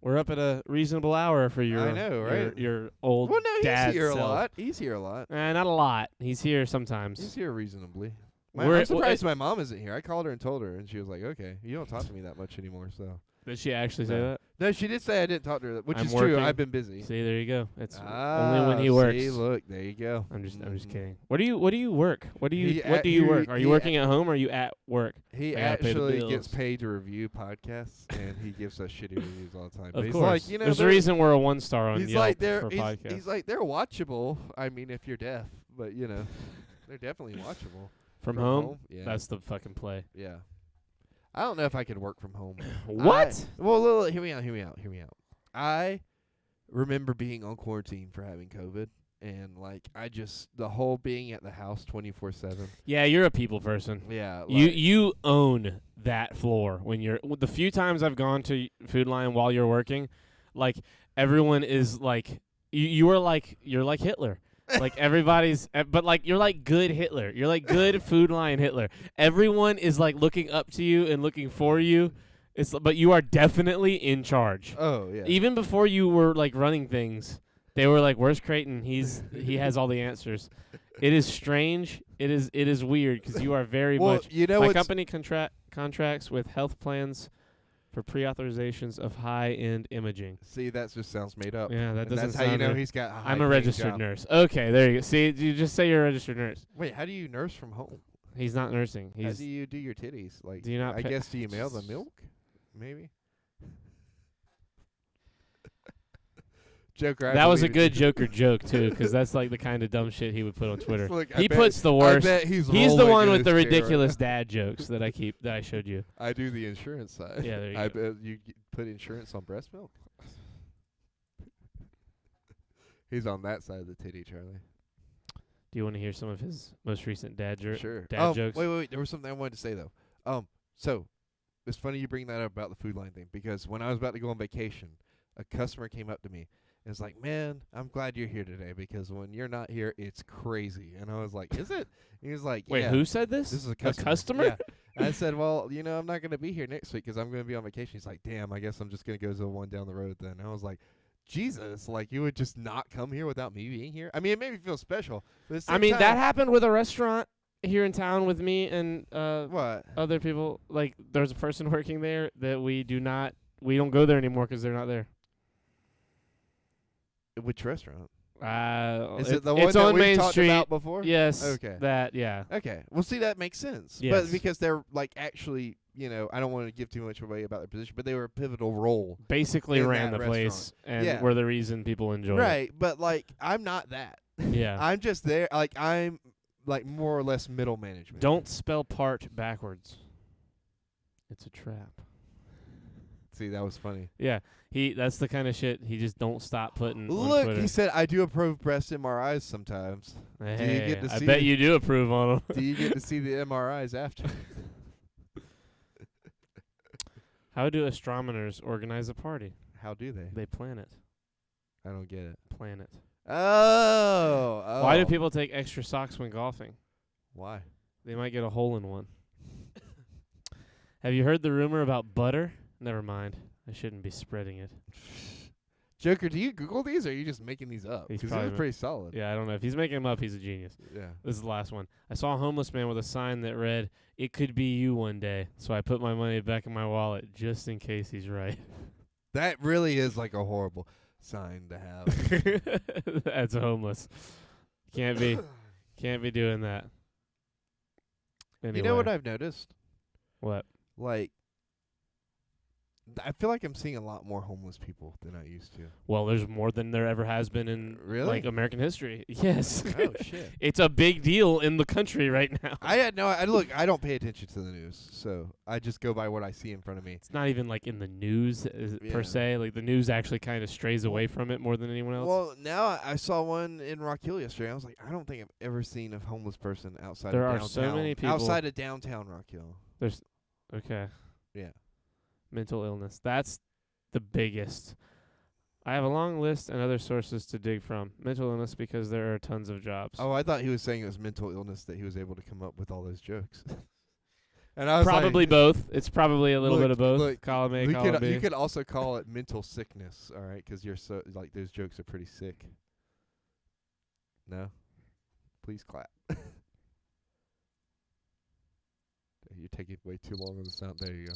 We're up at a reasonable hour for your. I know, right? Your old. Well, no, dad he's here self. a lot. He's here a lot. Not a lot. He's here sometimes. He's here reasonably. We're- I'm surprised my mom isn't here. I called her and told her, and she was like, "Okay, you don't talk to me that much anymore." So Did she actually say No. that? no, she did say I didn't talk to her, which I'm is true. working. I've been busy. See, there you go. It's only when he works. See, look, there you go. I'm just Mhm. kidding. What do you work? What do He you work? Are you he working at home or are you at work? He I gotta pay the actually bills. gets paid to review podcasts, and he gives us shitty reviews all the time. But Of he's course. like, you know, there's a they're- reason we're a 1-star on he's Yelp like they're for podcasts. he's like they're watchable. I mean, if you're deaf, but you know, they're definitely watchable from home? Yeah, That's the fucking play. yeah. I don't know if I could work from home. What? Well, look, hear me out. I remember being on quarantine for having COVID, and like the whole being at the house 24/7. Yeah, you're a people person. Yeah, You own that floor when you're. The few times I've gone to Food Lion while you're working, like everyone is like you're like Hitler. Like everybody's, but like you're like good Hitler. You're like good Food Lion Hitler. Everyone is like looking up to you and looking for you. But you are definitely in charge. Oh yeah. Even before you were like running things, they were like, "Where's Creighton? He has all the answers." It is strange. It is weird because you are very well, much. you know My what's company contracts with health plans for pre-authorizations of high-end imaging. See, that just sounds made up. Yeah, that And doesn't that's how you sound know right. he's got a I'm a high-paying registered job. nurse. Okay, there you go. See, you just say you're a registered nurse. Wait, how do you nurse from home? He's not nursing. How He's do you do your titties? Like, Do you not I pay- guess do you mail the milk? Maybe. Joker. I that was a believe good Joker joke too, because that's like the kind of dumb shit he would put on Twitter. Look, I He bet- puts the I worst. bet he's He's the rolling one in with the his chair right ridiculous now. dad jokes that I showed you. I do the insurance side. Yeah, there you I go. bet you put insurance on breast milk. He's on that side of the titty, Charlie. Do you want to hear some of his most recent dad Sure. dad jokes? Wait. There was something I wanted to say though. So it's funny you bring that up about the food line thing, because when I was about to go on vacation, a customer came up to me and was like, "Man, I'm glad you're here today, because when you're not here, it's crazy." And I was like, "Is it?" He was like, Wait, "Yeah." who said this? This is a A customer. customer? Yeah. I said, "Well, I'm not going to be here next week because I'm going to be on vacation." He's like, "Damn, I guess I'm just going to go to the one down the road then." I was like, Jesus, like you would just not come here without me being here? I mean, it made me feel special. But at the I same mean, time, that happened with a restaurant here in town with me and What? other people. Like, there's a person working there that we don't go there anymore because they're not there. Which restaurant? Is it the one it's that on we Main talked Street. about before? Yes. Okay. Yeah. Okay. Well, see, that makes sense. Yes. But because they're like actually, I don't want to give too much away about their position, but they were a pivotal role. Basically In ran that the place restaurant. and Yeah. were the reason people enjoyed Right. But like, I'm not that. it. Yeah. I'm just there. Like, I'm like more or less middle management. Don't spell part backwards. It's a trap. See, that was funny. Yeah. That's the kind of shit he just don't stop putting on Look, Twitter. he said, I do approve breast MRIs sometimes. Hey, get to I see bet the- you do approve on them. Do you get to see the MRIs after? How do astronomers organize a party? How do they? They plan it. I don't get it. Plan it. Oh. Why do people take extra socks when golfing? Why? They might get a hole in one. Have you heard the rumor about butter? Never mind. I shouldn't be spreading it. Joker, do you Google these, or are you just making these up? He's Because probably they're pretty solid. Yeah, I don't know. If he's making them up, he's a genius. Yeah. This is the last one. I saw a homeless man with a sign that read, "It could be you one day." So I put my money back in my wallet just in case he's right. That really is like a horrible sign to have. That's homeless. Can't be doing that. Anyway. You know what I've noticed? What? Like, I feel like I'm seeing a lot more homeless people than I used to. Well, there's more than there ever has been in Really? like American history. Yes. Oh, shit. It's a big deal in the country right now. I had no. Look, I don't pay attention to the news, so I just go by what I see in front of me. It's not even like in the news Yeah. per se. Like the news actually kind of strays away from it more than anyone else. Well, now I saw one in Rock Hill yesterday. I was like, I don't think I've ever seen a homeless person outside There of are downtown. so many people- outside of downtown Rock Hill. Okay. Yeah. Mental illness. That's the biggest. I have a long list and other sources to dig from. Mental illness because there are tons of jobs. Oh, I thought he was saying it was mental illness that he was able to come up with all those jokes. And I was Probably like, both. It's probably a little Look, bit of both. look, Column A, you column B. you could also call it mental sickness, all right? 'Cause you're so like those jokes are pretty sick. No, please clap. You're taking way too long on the sound. There you go.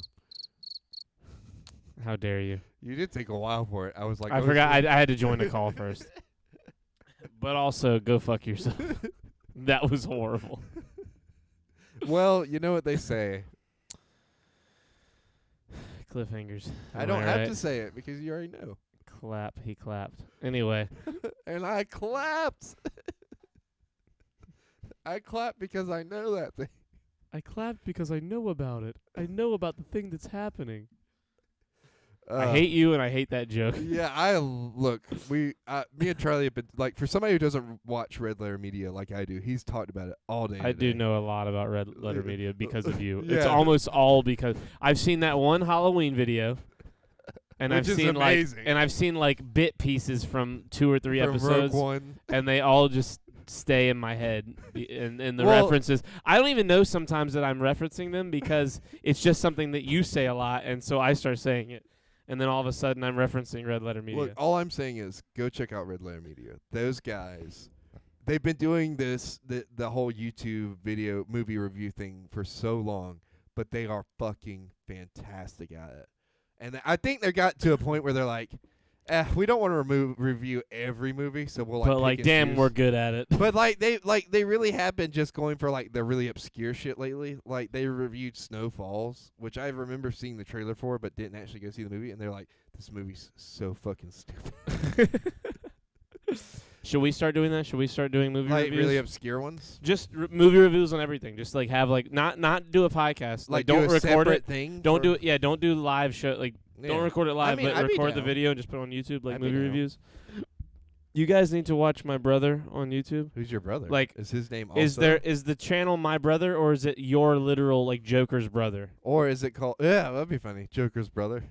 How dare you? You did take a while for it. I was like, I oh, forgot. shit. I had to join the call first. But also, go fuck yourself. That was horrible. Well, you know what they say. Cliffhangers. I Am don't have right? to say it because you already know. Clap. He clapped. Anyway. And I clapped. I clapped because I know that thing. I clapped because I know about it. I know about the thing that's happening. I hate you and I hate that joke. Yeah, look. Me and Charlie have been like, for somebody who doesn't watch Red Letter Media like I do, he's talked about it all day. I do today. know a lot about Red Letter Media because of you. It's Yeah. almost all because I've seen that one Halloween video, and Which I've is seen amazing. like bit pieces from 2 or 3 From episodes, Rogue One. and they all just stay in my head. And the Well- references, I don't even know sometimes that I'm referencing them because it's just something that you say a lot, and so I start saying it. And then all of a sudden, I'm referencing Red Letter Media. Look, all I'm saying is go check out Red Letter Media. Those guys, they've been doing this, the whole YouTube video movie review thing for so long, but they are fucking fantastic at it. And I think they got to a point where they're like, we don't want to review every movie, so we'll but pick and damn, choose. we're good at it. But they really have been just going for the really obscure shit lately. Like they reviewed Snow Falls, which I remember seeing the trailer for, but didn't actually go see the movie. And they're like, this movie's so fucking stupid. Should we start doing that? Should we start doing movie Like reviews? really obscure ones. Just movie reviews on everything. Just have not do a podcast. Like don't do a record separate it. thing. Don't do it. Yeah, don't do live show. Don't record it live, I mean, but I'd be record the down. video and just put it on YouTube, like I'd be movie down. reviews. You guys need to watch my brother on YouTube. Who's your brother? Like, is his name also? Is the channel my brother, or is it your literal Joker's brother? Or is it called? Yeah, that'd be funny. Joker's brother.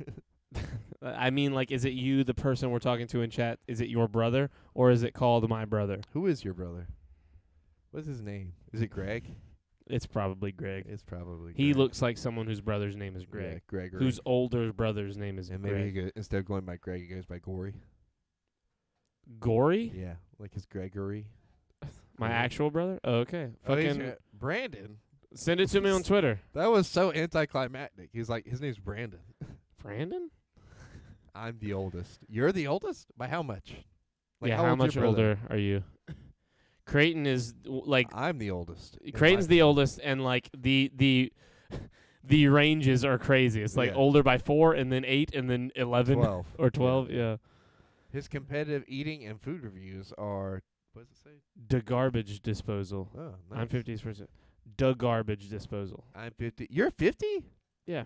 I mean, is it you, the person we're talking to in chat? Is it your brother, or is it called my brother? Who is your brother? What's his name? Is it Greg? It's probably Greg. It's probably. He Greg. looks like someone whose brother's name is Greg. Yeah, Gregory. Whose older brother's name is and maybe Greg. he instead of going by Greg, he goes by Gory. Gory? Yeah, like his Gregory. My actual brother? Oh, okay. Fucking Brandon. send it to me on Twitter. That was so anticlimactic. He's like, his name's Brandon. Brandon? I'm the oldest. You're the oldest? By how much? Like, Yeah, how old's much your brother? older are you? Creighton is I'm the oldest. in Creighton's my the oldest, and the ranges are crazy. It's Yeah. older by 4, and then 8, and then 11 12. or 12. Yeah. His competitive eating and food reviews are, what does it say? The garbage disposal. Oh, nice. I'm 50%. The garbage disposal. I'm 50. You're 50? Yeah.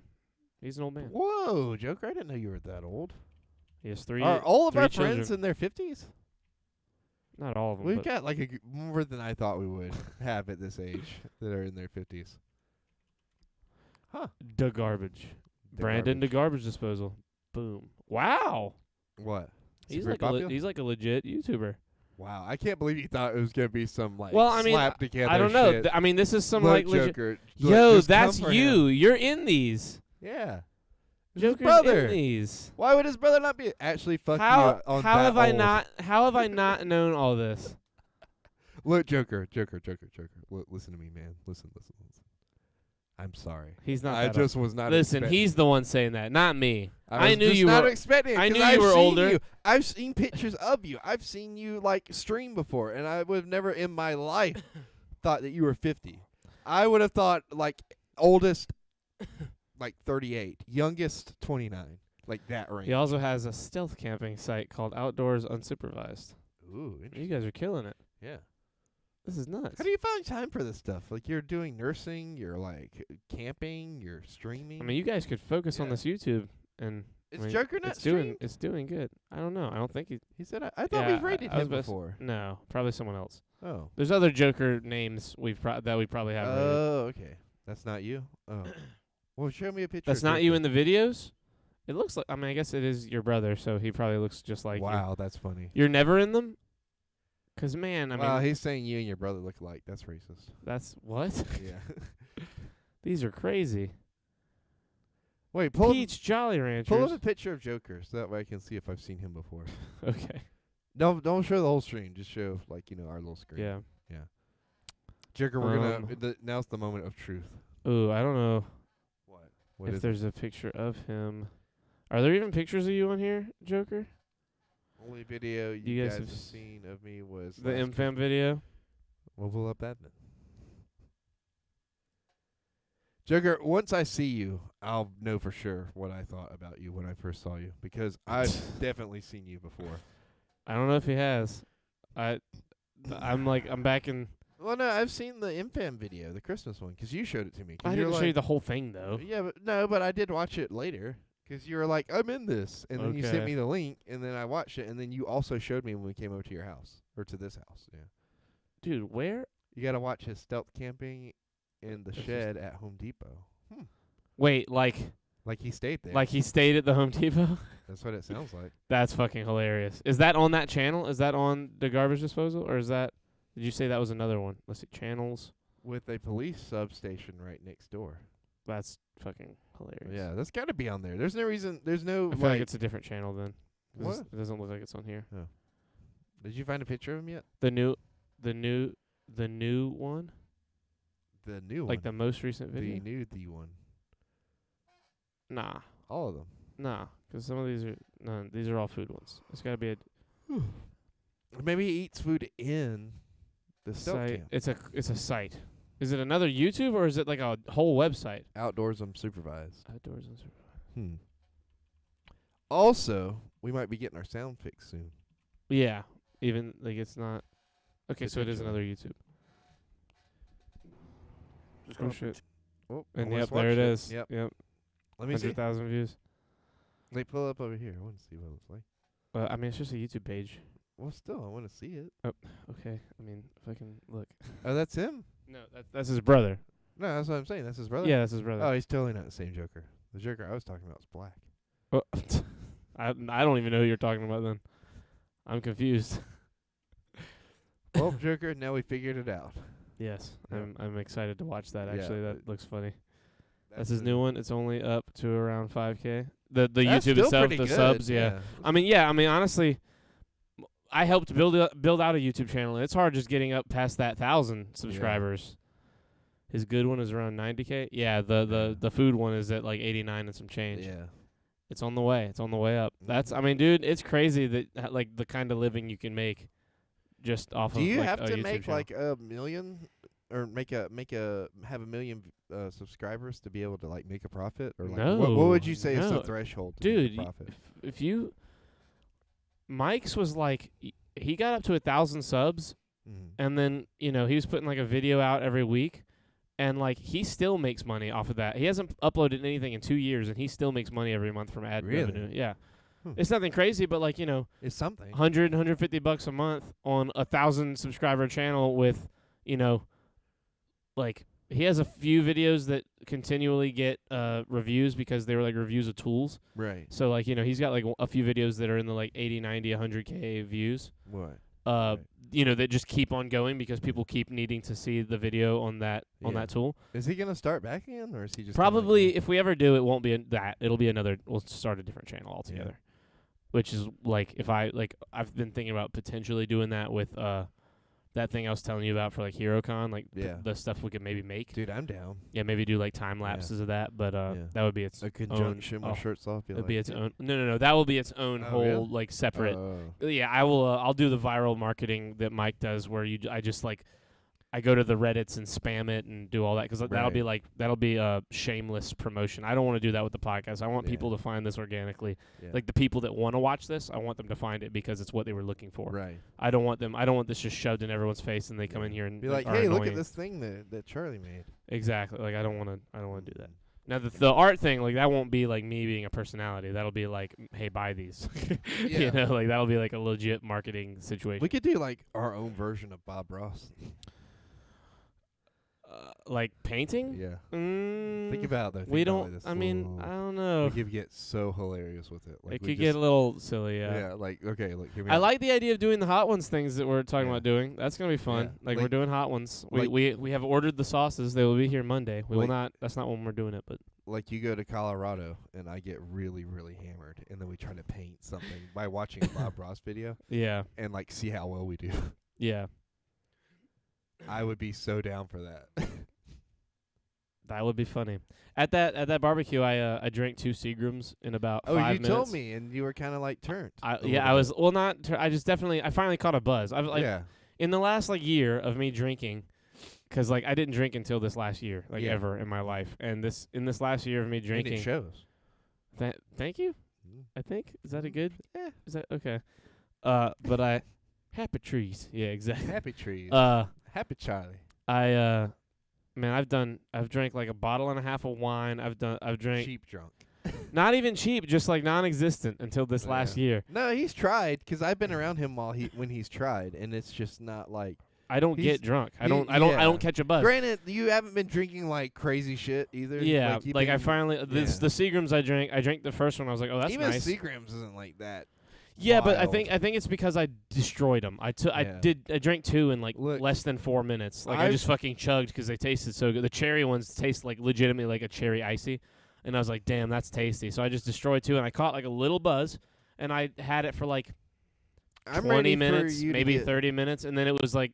He's an old man. Whoa, Joker, I didn't know you were that old. He has 3. Are all of 3 our children. friends in their 50s? Not all of them. We've but got more than I thought we would have at this age that are in their 50s. Huh. the garbage. The Brandon the garbage disposal. Boom. Wow. What? Is He's it very popular? he's like a legit YouTuber. Wow, I can't believe you thought it was gonna be some Well, I mean, slap together I don't know. shit. I mean, this is some Look, legit. Joker, Yo, just come that's for you. him. You're in these. Yeah, His Joker's brother. in these. Why would his brother not be actually fuck How you on how that have I old? not how have I not known all this? Look, Joker. Listen to me, man. Listen. I'm sorry. He's not. I that just was not. old. Listen. expecting- He's the one saying that, not me. I was knew just you not were. expecting it. I 'cause knew I've you were seen older. you. I've seen pictures of you. I've seen you stream before, and I would have never in my life thought that you were 50. I would have thought oldest 38, youngest 29, like that range. He also has a stealth camping site called Outdoors Unsupervised. Ooh, You interesting. guys are killing it. Yeah. This is nuts. How do you find time for this stuff? You're doing nursing, you're camping, you're streaming. I mean, you guys could focus on Yeah. this YouTube, and is I mean, Joker not it's doing streamed? it's doing good. I don't know. I don't think He said I thought yeah, we've rated I was him about to before. No, probably someone else. Oh. There's other Joker names that we probably have. rated. Oh, okay. That's not you? Oh. Well, show me a picture. That's of not you Joker. in the videos. It looks like. I mean, I guess it is your brother, so he probably looks just like you. Wow, that's funny. You're never in them. 'Cause man, I Wow, mean, he's saying you and your brother look alike. That's racist. that's what. Yeah. These are crazy. Wait, pull Peach Jolly up Ranchers. a picture of Joker so that way I can see if I've seen him before. Okay. Don't show the whole stream. Just show our little screen. Yeah. Joker, we're Um, gonna. Now's the moment of truth. Ooh, I don't know What if is it? there's a picture of him. Are there even pictures of you on here, Joker? Only video You you guys guys have have seen of me was The last MFAM video. We'll pull up that then. Joker, once I see you, I'll know for sure what I thought about you when I first saw you because I've definitely seen you before. I don't know if he has. I'm back in. Well, no, I've seen the MFAM video, the Christmas one, because you showed it to me. 'Cause I you're didn't show you the whole thing though. Yeah, but I did watch it later because you were like, I'm in this. And then you sent Okay. me the link, and then I watched it, and then you also showed me when we came over to your house, or to this house. Yeah. Dude, where? You got to watch his stealth camping in the That's just- shed at Home Depot. Wait, like Like he stayed there. he stayed at the Home Depot? That's what it sounds like. That's fucking hilarious. Is that on that channel? Is that on the garbage disposal, or is that? Did you say that was another one? Let's see, channels. With a police substation right next door. That's fucking hilarious. Yeah, that's got to be on there. There's no reason. There's no I feel like it's a different channel then. 'Cause What? It doesn't look like it's on here. Did you find a picture of him yet? The new one, The new like one. the most recent video. The one. Nah, All of them. Nah, because some of these are these are all food ones. It's got to be a Maybe he eats food in the stealth site. camp. It's a site. Is it another YouTube or is it like a whole website? Outdoors unsupervised. Outdoors. Also, we might be getting our sound fixed soon. Yeah. Even like it's not. Okay, so it is Potentially. another YouTube. Just Oh gonna shit! Oh, And almost yep, there it watched is. Yep. Yep. Let me see. 100,000 views. They pull up over here. I want to see what it looks like. I mean, it's just a YouTube page. Well, still, I want to see it. Okay. I mean, if I can look. Oh, that's him? No, that's his brother. No, that's what I'm saying. That's his brother? Yeah, that's his brother. Oh, he's totally not the same Joker. The Joker I was talking about is black. Oh, I don't even know who you're talking about then. I'm confused. Well, Joker, now we figured it out. Yes, Yeah. I'm excited to watch that. Yeah, Actually, that it- looks funny. That's his new the- one. It's only up to around 5K. The That's YouTube still itself, pretty the good, subs, yeah. I mean, honestly, I helped build out a YouTube channel, and it's hard just getting up past that 1,000 subscribers. His good one is around 90K. Yeah, the food one is at like 89 and some change. Yeah. It's on the way. It's on the way up. I mean, dude, it's crazy that like the kind of living you can make just off Do of you like, have a to YouTube make channel. like a million or have a million subscribers to be able to like make a profit, or like what would you say is the No. threshold to Dude, make a profit? if you Mike's was like he got up to 1,000 subs, and then he was putting like a video out every week, and like he still makes money off of that. He hasn't uploaded anything in 2 years, and he still makes money every month from ad Really? revenue. Yeah, Hmm. it's nothing crazy, but like It's something. 150 bucks a month on a 1,000 subscriber channel with like he has a few videos that continually get reviews because they were like reviews of tools. Right. So like he's got like a few videos that are in the like 80, 90, 100K views. What? That just keep on going because people keep needing to see the video on that tool. Is he gonna start back again, or is he just Probably if we ever do, it won't be that. It'll be another. We'll start a different channel altogether. Which is like if I've been thinking about potentially doing that with that thing I was telling you about for like HeroCon, like the stuff we could maybe make. Dude, I'm down. Yeah, maybe do like time lapses of that, but that would be its A conjunction own, with shirts off. It'd be its own. No. That will be its own whole really? like separate. Oh. Yeah, I will. I'll do the viral marketing that Mike does, where I just like I go to the Reddits and spam it and do all that because that'll be a shameless promotion. I don't want to do that with the podcast. I want people to find this organically. Yeah. Like the people that want to watch this, I want them to find it because it's what they were looking for. Right. I don't want this just shoved in everyone's face and they come in here and Be like, are hey, look at annoying. this thing that Charlie made. Exactly. Like I don't want to do that. Now the art thing, like that won't be like me being a personality. That'll be like, hey, buy these. Yeah. Like that'll be like a legit marketing situation. We could do like our own version of Bob Ross. Like painting? Yeah. Mm, Think about it, though. we Think about don't. this. I mean, I don't know. We could get so hilarious with it. Like It we could just, get a little silly. Yeah. Like okay, look. Hear me I out. like the idea of doing the hot ones things that we're talking Yeah. about doing. That's gonna be fun. Yeah. Like Like- we're doing hot ones. like- We have ordered the sauces. They will be here Monday. We will Like- not. That's not when we're doing it. But Like you go to Colorado and I get really, really hammered, and then we try to paint something by watching a Bob Ross video yeah, and like see how well we do. yeah, I would be so down for that. that would be funny. At that barbecue, I drank 2 Seagrams in about 5 you minutes. told me, and you were kind of like turned. a I little was bit. well not. I just definitely. I finally caught a buzz. I've like yeah. in the last like year of me drinking, because like I didn't drink until this last year, like Yeah. ever in my life, and in this last year of me And drinking. it shows. Thank you. Mm. I think is that a good? Yeah. Is that okay? But I happy trees. Yeah, exactly. Happy trees. Happy Charlie. I've drank like a bottle and a half of wine. I've drank Cheap drunk. not even cheap, just like non-existent until this last Yeah. year. No, he's tried because I've been around him when he's tried, and it's just not like. I don't He's- get drunk. I he- don't yeah. catch a buzz. Granted, you haven't been drinking like crazy shit either. Yeah, you've like I been- finally yeah. the Seagrams I drank the first one. I was like, oh, that's even nice. Seagrams isn't like that. Yeah, but I wild. think it's because I destroyed them. I Yeah. drank 2 in like Look, less than 4 minutes. Like I I've- just fucking chugged because they tasted so good. The cherry ones taste like legitimately like a cherry icy, and I was like, damn, that's tasty. So I just destroyed 2, and I caught like a little buzz, and I had it for like I'm 20 ready minutes, for you maybe to get, 30 minutes, and then it was like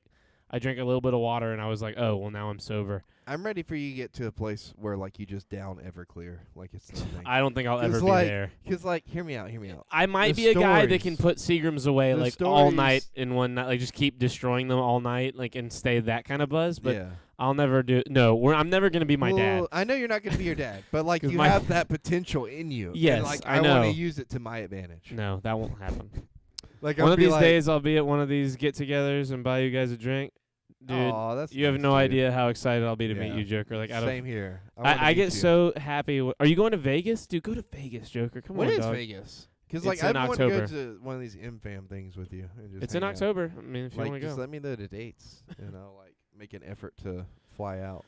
I drank a little bit of water, and I was like, oh, well, now I'm sober. I'm ready for you to get to a place where like you just down Everclear, like it's nothing. I don't think I'll ever be there. Because like, hear me out. I might The be a guy that can stories. put Seagrams away The like all stories. night in one night, like just keep destroying them all night, like and stay that kind of buzz. But yeah. I'll never do. No, I'm never gonna be my dad. I know you're not going to be your dad, but like 'Cause you my- have that potential in you. Yes, and, like, I want know. to use it to my advantage. No, that won't happen. Like One I'll of be these like, days, I'll be at one of these get-togethers and buy you guys a drink, dude. Aw, that's You have nice, no dude. idea how excited I'll be to meet Yeah. you, Joker. Like, Same here. wanna I meet get you. so happy. Are you going to Vegas, dude? Go to Vegas, Joker. Come When on, is dog. Vegas? Because It's like I in want to go October. to one of these MFAM things with you. And just It's in hang out. October. I mean, if you Like want to just go. let me know the dates, and I'll like make an effort to fly out.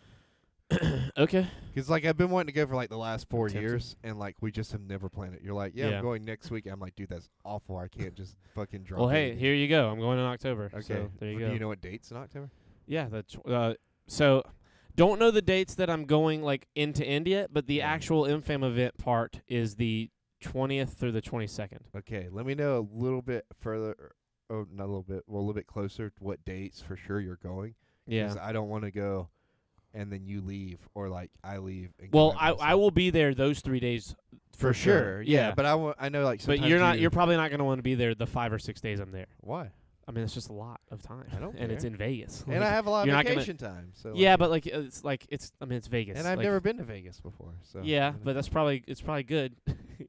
Okay. Because like I've been wanting to go for like the last 4 Tempted. years, and like we just have never planned it. You're like, yeah, Yeah. I'm going next week. I'm like, dude, that's awful. I can't just fucking drop. Well, it hey, again. here you go. I'm going in October. Okay. So there you Do go. you know what dates in October? Yeah. So don't know the dates that I'm going like into India, but the Yeah. actual MFAM event part is the 20th through the 22nd. Okay, let me know a little bit further. Oh, not a little bit. Well, a little bit closer to what dates for sure you're going. Yeah. 'Cause I don't want to go, and then you leave, or like I leave. And Well, go by I myself. will be there those 3 days for sure. Yeah, but I know like. But sometimes you're not. you- You're probably not going to want to be there the 5 or 6 days I'm there. Why? I mean, it's just a lot of time. I don't and it's care. in Vegas. And I have a lot you're of not gonna- vacation time. So Yeah, but like it's. I mean, it's Vegas. and I've like, never been to Vegas before. So Yeah, you know. but it's probably good.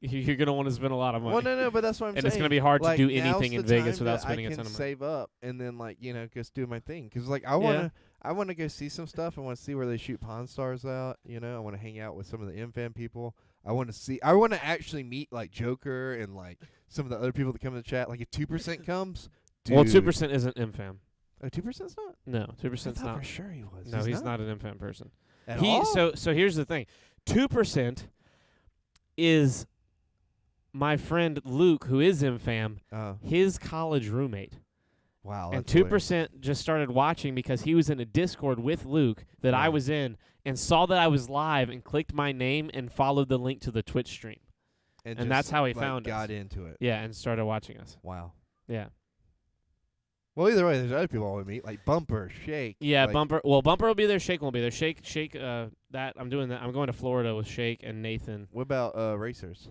You're gonna want to spend a lot of money. Well, no, but that's what I'm and saying. it's gonna be hard like, to do now's anything in the Vegas time without that spending I a can ton of money. save up and then like just do my thing. 'Cause like I wanna go see some stuff. I want to see where they shoot Pawn Stars out. I want to hang out with some of the MFAM people. I want to actually meet like Joker and like some of the other people that come in the chat. Like if 2% comes, dude. Well, 2% isn't MFAM. Oh, 2%'s not. No, I 2%'s thought not. for sure he was. No, he's not an MFAM person. At all? So here's the thing. 2% is my friend Luke, who is MFAM, Oh, his college roommate. wow. And that's hilarious. 2% just started watching because he was in a Discord with Luke that I Yeah. was in and saw that I was live and clicked my name and followed the link to the Twitch stream. and just, that's how he like, found us. got into it. Yeah, and started watching us. Wow. Yeah. Well, either way, there's other people I want to meet, like Bumper, Shake. Yeah, like, Bumper. Well, Bumper will be there. Shake won't be there. Shake. That I'm doing that. I'm going to Florida with Shake and Nathan. What about Racers?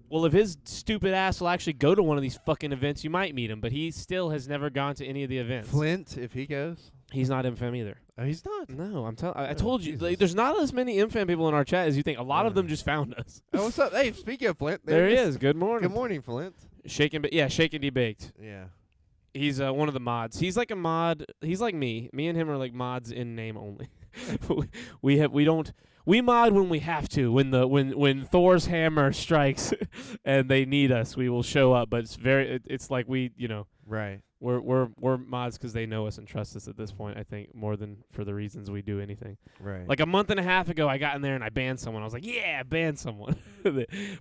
Well, if his stupid ass will actually go to one of these fucking events, you might meet him. But he still has never gone to any of the events. Flint, if he goes. He's not MFAM either. Oh, he's not. No, I'm telling. I Oh, told you. Jesus. Like, there's not as many MFAM people in our chat as you think. A lot of Yeah. them just found us. Oh, what's up? Hey, speaking of Flint, There he is. Good morning. Good morning, Flint. Shake and Shake and Debaked. Yeah. He's one of the mods. He's like a mod. He's like me. Me and him are like mods in name only. We mod when we have to. When Thor's hammer strikes and they need us, we will show up. But it's like Right. we're mods because they know us and trust us at this point. I think more than for the reasons we do anything. Right. Like a month and a half ago, I got in there and I banned someone. I was like, yeah, ban someone.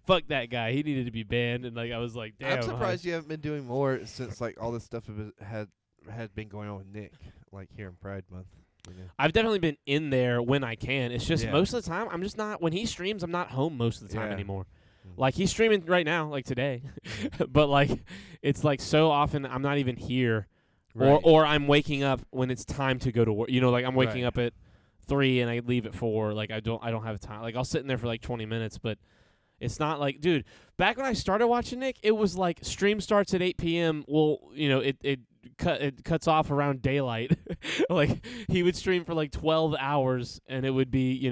Fuck that guy. He needed to be banned. And like I was like, damn. I'm surprised you haven't been doing more since like all this stuff had been going on with Nick, like here in Pride Month. You know? I've definitely been in there when I can. It's just Yeah. most of the time I'm just not. When he streams, I'm not home most of the time Yeah. anymore. Mm. Like he's streaming right now, like today, but like it's like so often I'm not even here, Right. or I'm waking up when it's time to go to work. Like I'm waking Right. up at 3 and I leave at 4. Like I don't have time. Like I'll sit in there for like 20 minutes, but it's not like, dude. Back when I started watching Nick, it was like stream starts at 8 p.m. Well, it cuts off around daylight. Like he would stream for like 12 hours, and it would be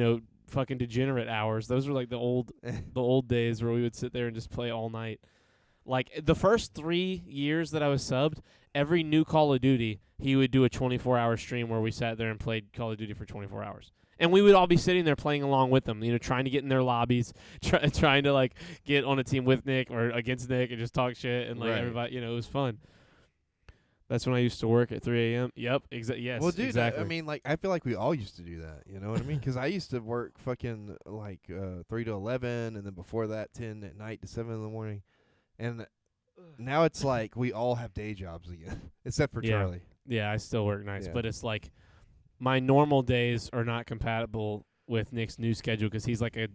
fucking degenerate hours. Those were like the old days where we would sit there and just play all night. Like the first 3 years that I was subbed, every new Call of Duty, he would do a 24-hour stream where we sat there and played Call of Duty for 24 hours. And we would all be sitting there playing along with them, trying to get in their lobbies, trying to like get on a team with Nick or against Nick and just talk shit and like Right. everybody, it was fun. That's when I used to work at 3 a.m. Yep, yes, Well, dude, exactly. I mean, like, I feel like we all used to do that. You know what I mean? 'Cause I used to work fucking like 3 to 11, and then before that 10 at night to 7 in the morning, and now it's like we all have day jobs again, except for Yeah. Charlie. Yeah, I still work nights, Yeah. but it's like my normal days are not compatible with Nick's new schedule because he's like a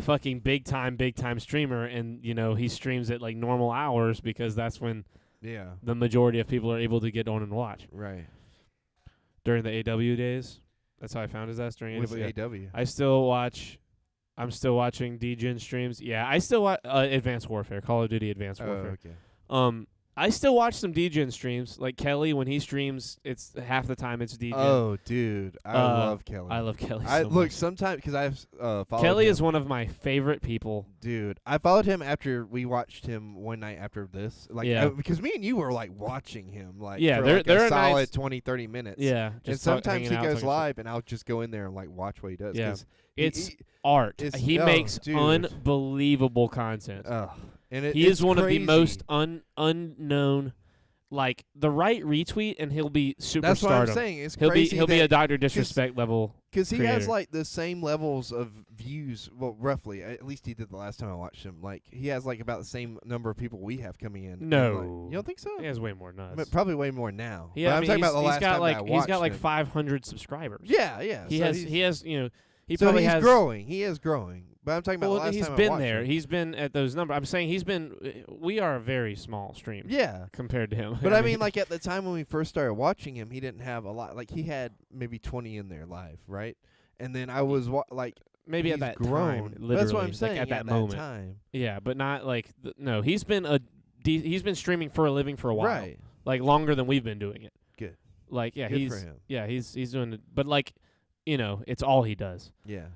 fucking big time streamer, and he streams at like normal hours because that's when Yeah. the majority of people are able to get on and watch. Right. During the AW days, that's how I found his ass during With AW. AW. I'm still watching DGen streams. Yeah, I still watch Advanced Warfare, Call of Duty Advanced Warfare. Okay. I still watch some DGen streams. Like Kelly, when he streams, it's half the time it's DGen. Oh, dude, I love Kelly. I love Kelly. I so look much. sometimes because I've followed Kelly him. is one of my favorite people. Dude, I followed him after we watched him one night after this. Like, Yeah. because me and you were like watching him, like, Yeah, for there- like there a are solid nights- 20-30 minutes. Yeah, And just sometimes he hanging out, goes talking live, and I'll just go in there and like watch what he does. Yeah. 'cause It's he, art. it's- He oh, makes dude. unbelievable content. And He it's is one crazy. of the most unknown. Like the right retweet, and he'll be superstardom. That's what I'm saying. It's He'll crazy. be a Dr. Disrespect level. Because he has creator. like the same levels of views. Well, roughly. At least he did the last time I watched him. Like he has like about the same number of people we have coming in. And, No. like, you don't think so? He has way more than us. I mean, probably way more now. Yeah, but I I'm mean, talking about the he's last got time like that I he's got watched like him. 500 subscribers. Yeah, yeah. He so has he's- he has he so probably he's has growing. He is growing. But I'm talking about well, the last he's time I been watched there. him. He's been at those numbers. I'm saying he's been. We are a very small stream. Yeah. Compared to him. But I mean, like at the time when we first started watching him, he didn't have a lot. Like he had maybe 20 in there live, right? And then I was like, maybe he's at that grown. time. Literally, That's what I'm saying. Like at that that moment. time, Yeah, but not like no. He's been he's been streaming for a living for a while. right? Like longer than we've been doing it. Good. Like yeah, Good he's for him. yeah he's doing it. But like it's all he does. Yeah.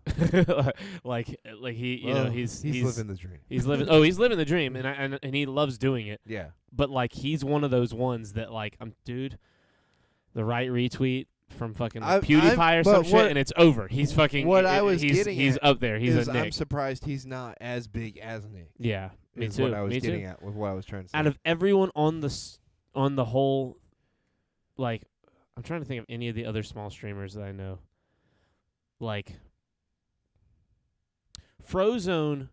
like he Well, he's living the dream. He's living the dream and he loves doing it. Yeah. But like he's one of those ones that like dude, the right retweet from fucking PewDiePie or some shit and it's over. He's fucking what I was he's getting he's at up there. He's is a Nick. I'm surprised he's not as big as Nick. Yeah, me is too. what I was me getting too. at with what I was trying to say. Out of everyone on the whole, like, I'm trying to think of any of the other small streamers that I know. Like, Frozone,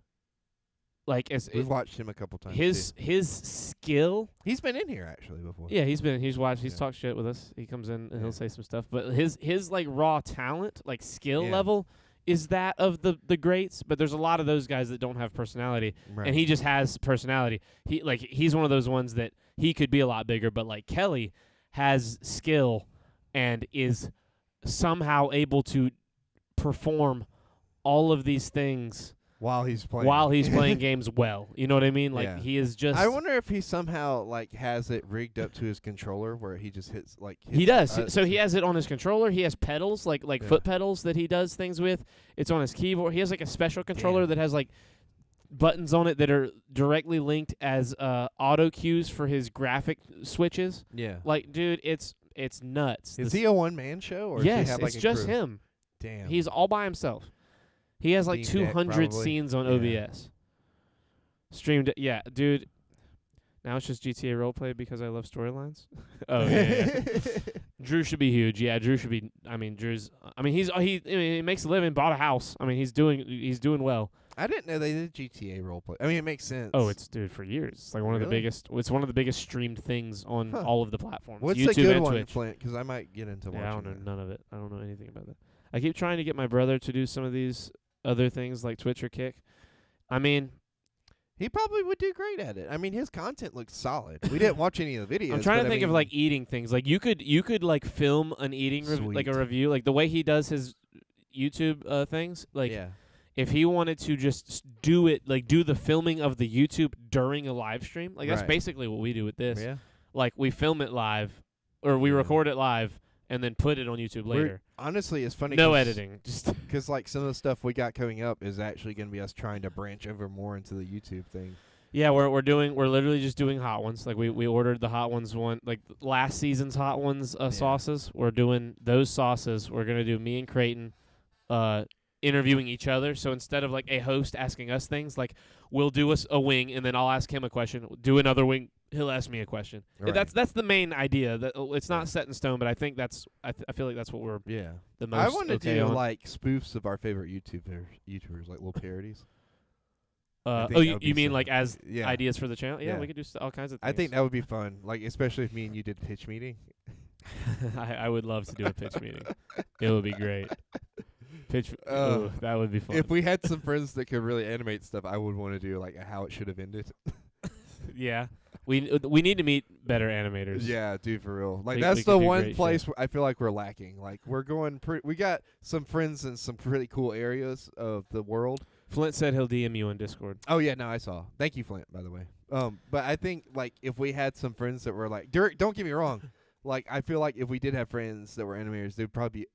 like We've watched him a couple times. his skill. He's been in here actually before. Yeah, he's watched. He's Yeah. talked shit with us. He comes in and Yeah. he'll say some stuff. But his like raw talent, like skill Yeah. level, is that of the greats. But there's a lot of those guys that don't have personality. Right. And he just has personality. He's one of those ones that he could be a lot bigger, but like Kelly has skill and is somehow able to perform all of these things while he's playing. while he's playing games well. You know what I mean? Like Yeah. he is just I wonder if he somehow like has it rigged up to his controller where he just hits he does. So he has it on his controller. He has pedals, like Yeah. foot pedals that he does things with. It's on his keyboard. He has like a special controller Damn. that has like buttons on it that are directly linked as auto cues for his graphic switches. Yeah. Like, dude, it's nuts. Is he a one-man show or yes, does he have like it's a just crew? him. Damn. He's all by himself. He has like Steam Deck, 200 probably. scenes on Yeah. OBS. Streamed, yeah, dude. Now it's just GTA roleplay because I love storylines. Oh yeah. Drew should be huge. Yeah, Drew should be. I mean, he makes a living, bought a house. I mean, he's doing well. I didn't know they did GTA roleplay. I mean, it makes sense. Oh, it's dude for years. It's like one of the Really? biggest. It's one of the biggest streamed things on Huh. all of the platforms. What's YouTube the good and one, Twitch. Flint? Because I might get into watching Yeah, I don't know that. none of it. I don't know anything about that. I keep trying to get my brother to do some of these other things like Twitch or Kick. I mean, He probably would do great at it. I mean, his content looks solid. We didn't watch any of the videos. I'm trying but to I think of mean, like eating things. Like you could like film an eating like a Sweet. review, like the way he does his YouTube things. Like yeah. if he wanted to just do it, like do the filming of the YouTube during a live stream, like that's Right. basically what we do with this. Yeah. Like we film it live, or we Yeah. record it live, and then put it on YouTube later. Honestly, it's funny. No editing, just Because like some of the stuff we got coming up is actually going to be us trying to branch over more into the YouTube thing. yeah. We're literally just doing hot ones. Like we ordered the hot ones like last season's hot ones sauces. We're doing those sauces. We're gonna do me and Creighton, interviewing each other. So instead of like a host asking us things, like we'll do a wing and then I'll ask him a question. Do another wing. He'll ask me a question. Right. That's the main idea. That it's not set in stone, but I think I feel like that's what we're Yeah. the most. I want to okay do on. like spoofs of our favorite YouTubers, like little parodies. I think Oh, that you would be mean so like fun. as Yeah. ideas for the channel? Yeah, Yeah. we could do all kinds of I things. think that would be fun. Like especially if me and you did pitch meeting. I would love to do a pitch meeting. It would be great. Pitch. Oh. That would be fun. If we had some friends that could really animate stuff, I would want to do like a how it should have ended. Yeah. We need to meet better animators. Yeah, dude, for real. Like We that's could the do one great place shit. where I feel like we're lacking. Like we're going. We got some friends in some pretty cool areas of the world. Flint said he'll DM you on Discord. Oh yeah, no, I saw. Thank you, Flint, by the way. But I think like if we had some friends that were like, don't get me wrong. Like I feel like if we did have friends that were animators, they'd probably be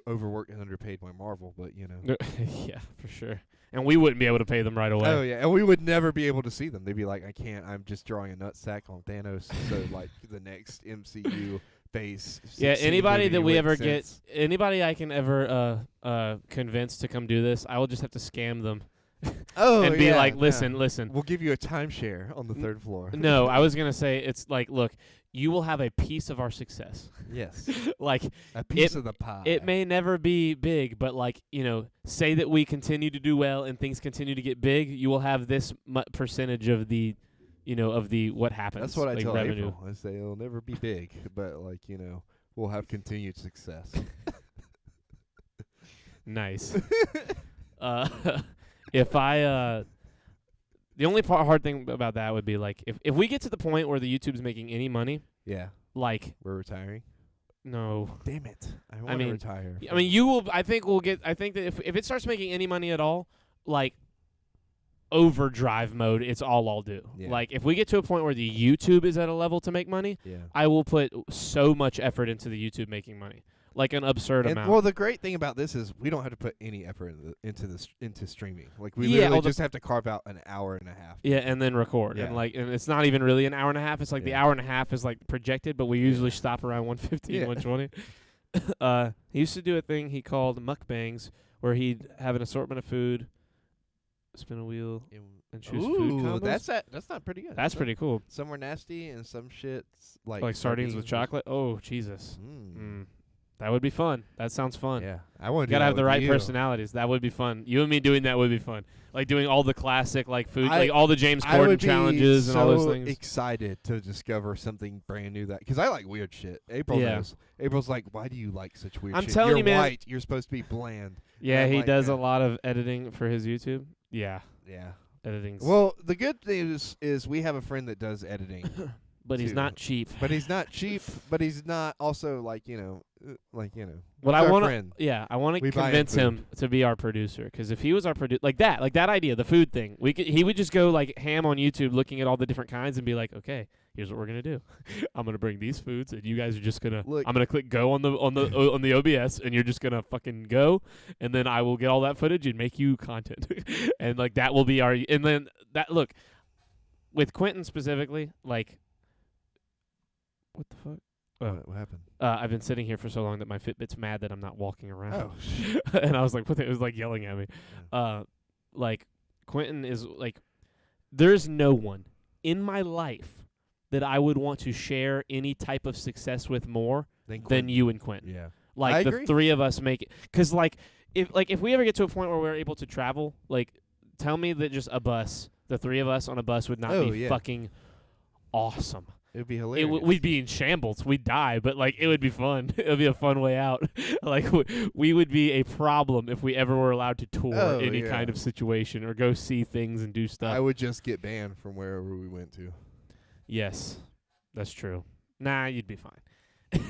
overworked and underpaid by Marvel. But you know. Yeah, for sure. And we wouldn't be able to pay them right away. Oh yeah, and we would never be able to see them. They'd be like, I can't. I'm just drawing a nutsack on Thanos. So like the next MCU phase. Yeah, 16 anybody movie that we would ever sense. get, anybody I can ever convince to come do this, I will just have to scam them and be yeah, like, no. listen. We'll give you a timeshare on the third floor. No, I was gonna say it's like, look, you will have a piece of our success. Yes, Like a piece of the pie. it may never be big, but like say that we continue to do well and things continue to get big, you will have this percentage of the, of the what happens. That's what I like tell revenue. April. I say it'll never be big, but like we'll have continued success. Nice. If I the only hard thing about that would be like if we get to the point where the YouTube's making any money, Yeah, like we're retiring. no. Damn it! I want to mean, retire. I mean, you will. I think that if it starts making any money at all, like overdrive mode, it's all I'll do. Yeah. Like if we get to a point where the YouTube is at a level to make money, yeah. I will put so much effort into the YouTube making money, like an absurd And amount. well, the great thing about this is we don't have to put any effort into streaming. Like we Yeah, literally well, just have to carve out an hour and a half. Yeah, and then record, Yeah. and it's not even really an hour and a half. It's like the Yeah. hour and a half is like projected, but we usually stop around 115, Yeah. 120. He used to do a thing he called mukbangs, where he'd have an assortment of food, spin a wheel, and choose food Ooh, combos. that's not pretty good. That's pretty cool. Some were nasty and some shit's Like sardines with chocolate. Oh, Jesus. Mm. That would be fun. That sounds fun. Yeah, I want to. You gotta have the right personalities. That would be fun. You and me doing that would be fun. Like doing all the classic like food, like all the James I Corden would be challenges and all those so things. excited to discover something brand new because I like weird shit. April Yeah. knows. April's like, why do you like such weird I'm shit? telling You're you, man. white. You're supposed to be bland. Yeah, I'm he like, does a yeah. lot of editing for his YouTube. Yeah, Yeah. editing's. Well, the good news is we have a friend that does editing, but he's too. not cheap. but he's not cheap. But he's not also like What he's I our want friend. I want to We buy him convince him to be our producer. Because if he was our producer, like that idea, the food thing, he would just go like ham on YouTube, looking at all the different kinds, and be like, okay, here's what we're gonna do. I'm gonna bring these foods, and you guys are just gonna. Look. I'm gonna click go on the on the OBS, and you're just gonna fucking go, and then I will get all that footage and make you content, and like that will be our. And then that look, with Quentin specifically, like, what the fuck? What happened? I've been sitting here for so long that my Fitbit's mad that I'm not walking around. Oh, And I was like, what it was like yelling at me. Like Quentin is like, there's no one in my life that I would want to share any type of success with more than you and Quentin. Yeah. Like I the agree. three of us make it. 'Cause like if we ever get to a point where we're able to travel, like tell me that just a bus, the three of us on a bus would not Oh, be yeah. fucking awesome. It would be hilarious. We'd be in shambles. We'd die, but like it would be fun. It would be a fun way out. Like we would be a problem if we ever were allowed to tour any yeah. kind of situation or go see things and do stuff. I would just get banned from wherever we went to. Yes, that's true. Nah, you'd be fine.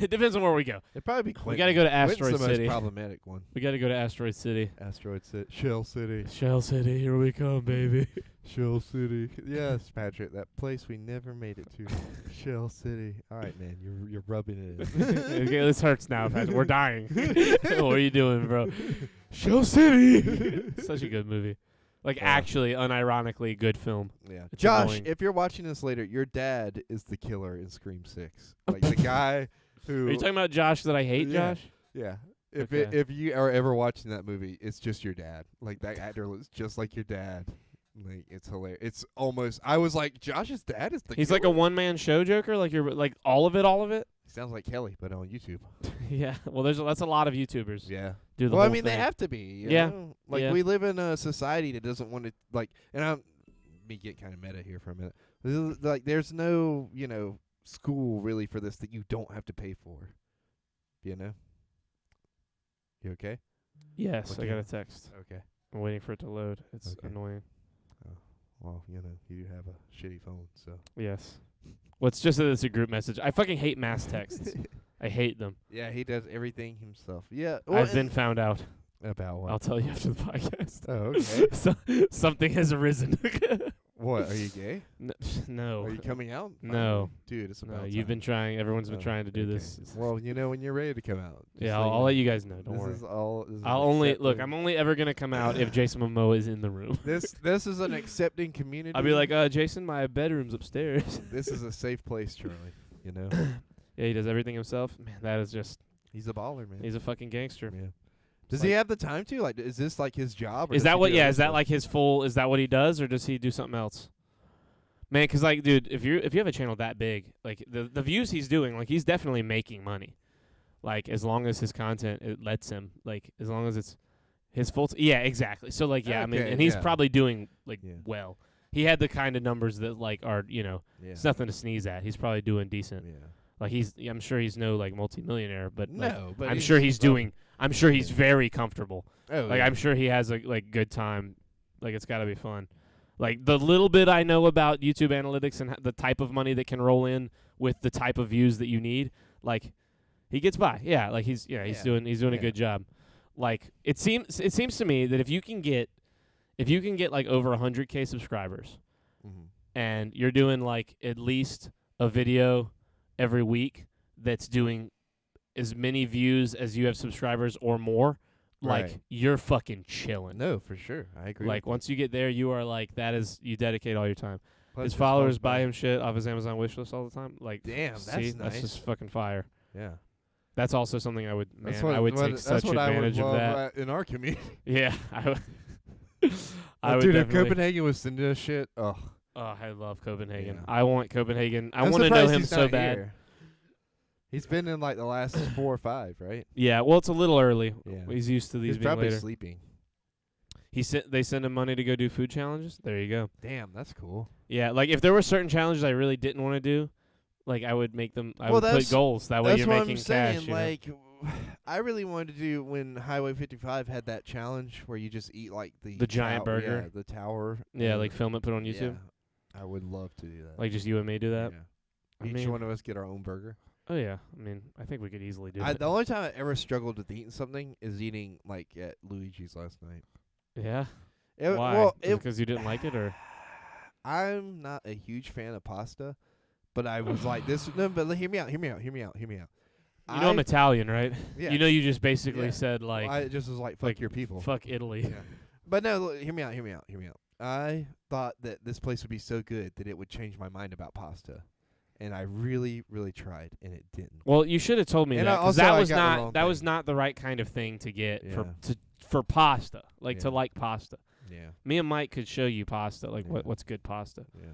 It depends on where we go. It'd probably be Quentin. We got to go to Quentin's Asteroid the City. most problematic one. We got to go to Asteroid City. Asteroid City. Shell City. Shell City, here we come, baby. Shell City. Yes, Patrick, that place we never made it to. Shell City. All right, man, you're rubbing it in. Okay, this hurts now, Patrick. We're dying. What are you doing, bro? Shell City. Such a good movie. Like, Yeah. actually, unironically, good film. Yeah. It's Josh, annoying. if you're watching this later, your dad is the killer in Scream 6. Like the guy who Are you talking about Josh that I hate, Yeah. Josh? Yeah. If Okay. if you are ever watching that movie, it's just your dad. Like that actor looks just like your dad. Like it's hilarious. It's almost. I was like, Josh's dad is the. He's like a killer? one-man show joker? Like, you're like all of it? He sounds like Kelly, but on YouTube. Yeah. Well, that's a lot of YouTubers. Yeah. Do the Well, I whole mean, they thing. have to be. You Yeah. know? Like Yeah. we live in a society that doesn't want to like. And I'm me get kind of meta here for a minute. Like, there's no school really for this that you don't have to pay for. You know. You okay? Yes, Okay. I got a text. Okay. I'm waiting for it to load. It's Okay. annoying. Well, you do have a shitty phone, so. Yes. Well, it's just that it's a group message. I fucking hate mass texts. I hate them. Yeah, he does everything himself. Yeah. I've been found out. About what? I'll tell you after the podcast. Oh, okay. Something has arisen. What? Are you gay? No. Are you coming out? No. Dude, it's about No, you've been trying. Everyone's been trying to do okay. this. Well, when you're ready to come out. Yeah, I'll let you guys know. Don't this worry. Is all, this is I'll an only accepting- look. I'm only ever gonna come out if Jason Momoa is in the room. This is an accepting community. I'll be like, Jason, my bedroom's upstairs. This is a safe place, Charlie. You know. Yeah, he does everything himself. Man, that is just. He's a baller, man. He's a fucking gangster. Yeah. Does he have the time to? Like, is this like his job? Or Is does that he what? do Yeah, other is that stuff? like his full? Is that what he does, or does he do something else? Man, 'cause like, dude, if you have a channel that big, like the views he's doing, like he's definitely making money. Like as long as his content it lets him, like as long as it's his full. Yeah, exactly. So like, yeah, I mean, Okay, and he's yeah. probably doing like Yeah. well. He had the kind of numbers that like are Yeah. it's nothing to sneeze at. He's probably doing decent. Yeah. Like I'm sure he's no like multimillionaire, but like, No, but I'm sure he's above- doing. I'm sure he's very comfortable. Oh, Like yeah. I'm sure he has a like good time. Like it's got to be fun. Like the little bit I know about YouTube analytics and the type of money that can roll in with the type of views that you need, like he gets by. Yeah, like he's Yeah. doing a Yeah. good job. Like it seems to me that if you can get like over 100K subscribers Mhm. and you're doing like at least a video every week that's doing as many views as you have subscribers or more, like Right. you're fucking chilling. No, for sure. I agree. Like once you get there, you are like you dedicate all your time. Plus His it's followers close buy by. him shit off his Amazon wish list all the time. Like, Damn, that's see, that's nice. just fucking fire. Yeah. That's also something I would I would take such that's what advantage I would of that. love, in our community. Yeah, I would. I would Dude, if definitely. Copenhagen was sending us shit, oh. Oh, I love Copenhagen. Yeah. I want Copenhagen. I I'm want to know surprised him he's so not bad. here. He's been in like the last 4 or 5, right? Yeah, well, it's a little early. Yeah. He's used to these He's being probably later. sleeping. They send him money to go do food challenges. There you go. Damn, that's cool. Yeah, like if there were certain challenges I really didn't want to do, like I would make them. I would put that's- goals. That way That's you're what making I'm saying. cash. You know? Like, I really wanted to do when Highway 55 had that challenge where you just eat like the giant burger? Yeah, the tower. Yeah, or- like film it, put it on YouTube. Yeah, I would love to do that. Like just you and me do that. Yeah. I Each mean, one of us get our own burger. oh yeah. I mean, I think we could easily do The it. only time I ever struggled with eating something is eating like at Luigi's last night. Yeah. It, Why? Well, Because you didn't like it, or I'm not a huge fan of pasta, but I was like this. No, but hear me out. Hear me out. Hear me out. Hear me out. you know I'm Italian, right? Yeah. You know you just basically Yeah. said like I just was like, fuck like, your people. fuck Italy. Yeah. But no, look, hear me out. Hear me out. Hear me out. I thought that this place would be so good that it would change my mind about pasta, and I really, really tried, and it didn't. Well, you should have told me And that. 'Cause also that I was got the not wrong that was thing. not the right kind of thing to get Yeah. for pasta. Like to Yeah. like pasta. Yeah. Me and Mike could show you pasta. Like Yeah. what's good pasta. Yeah.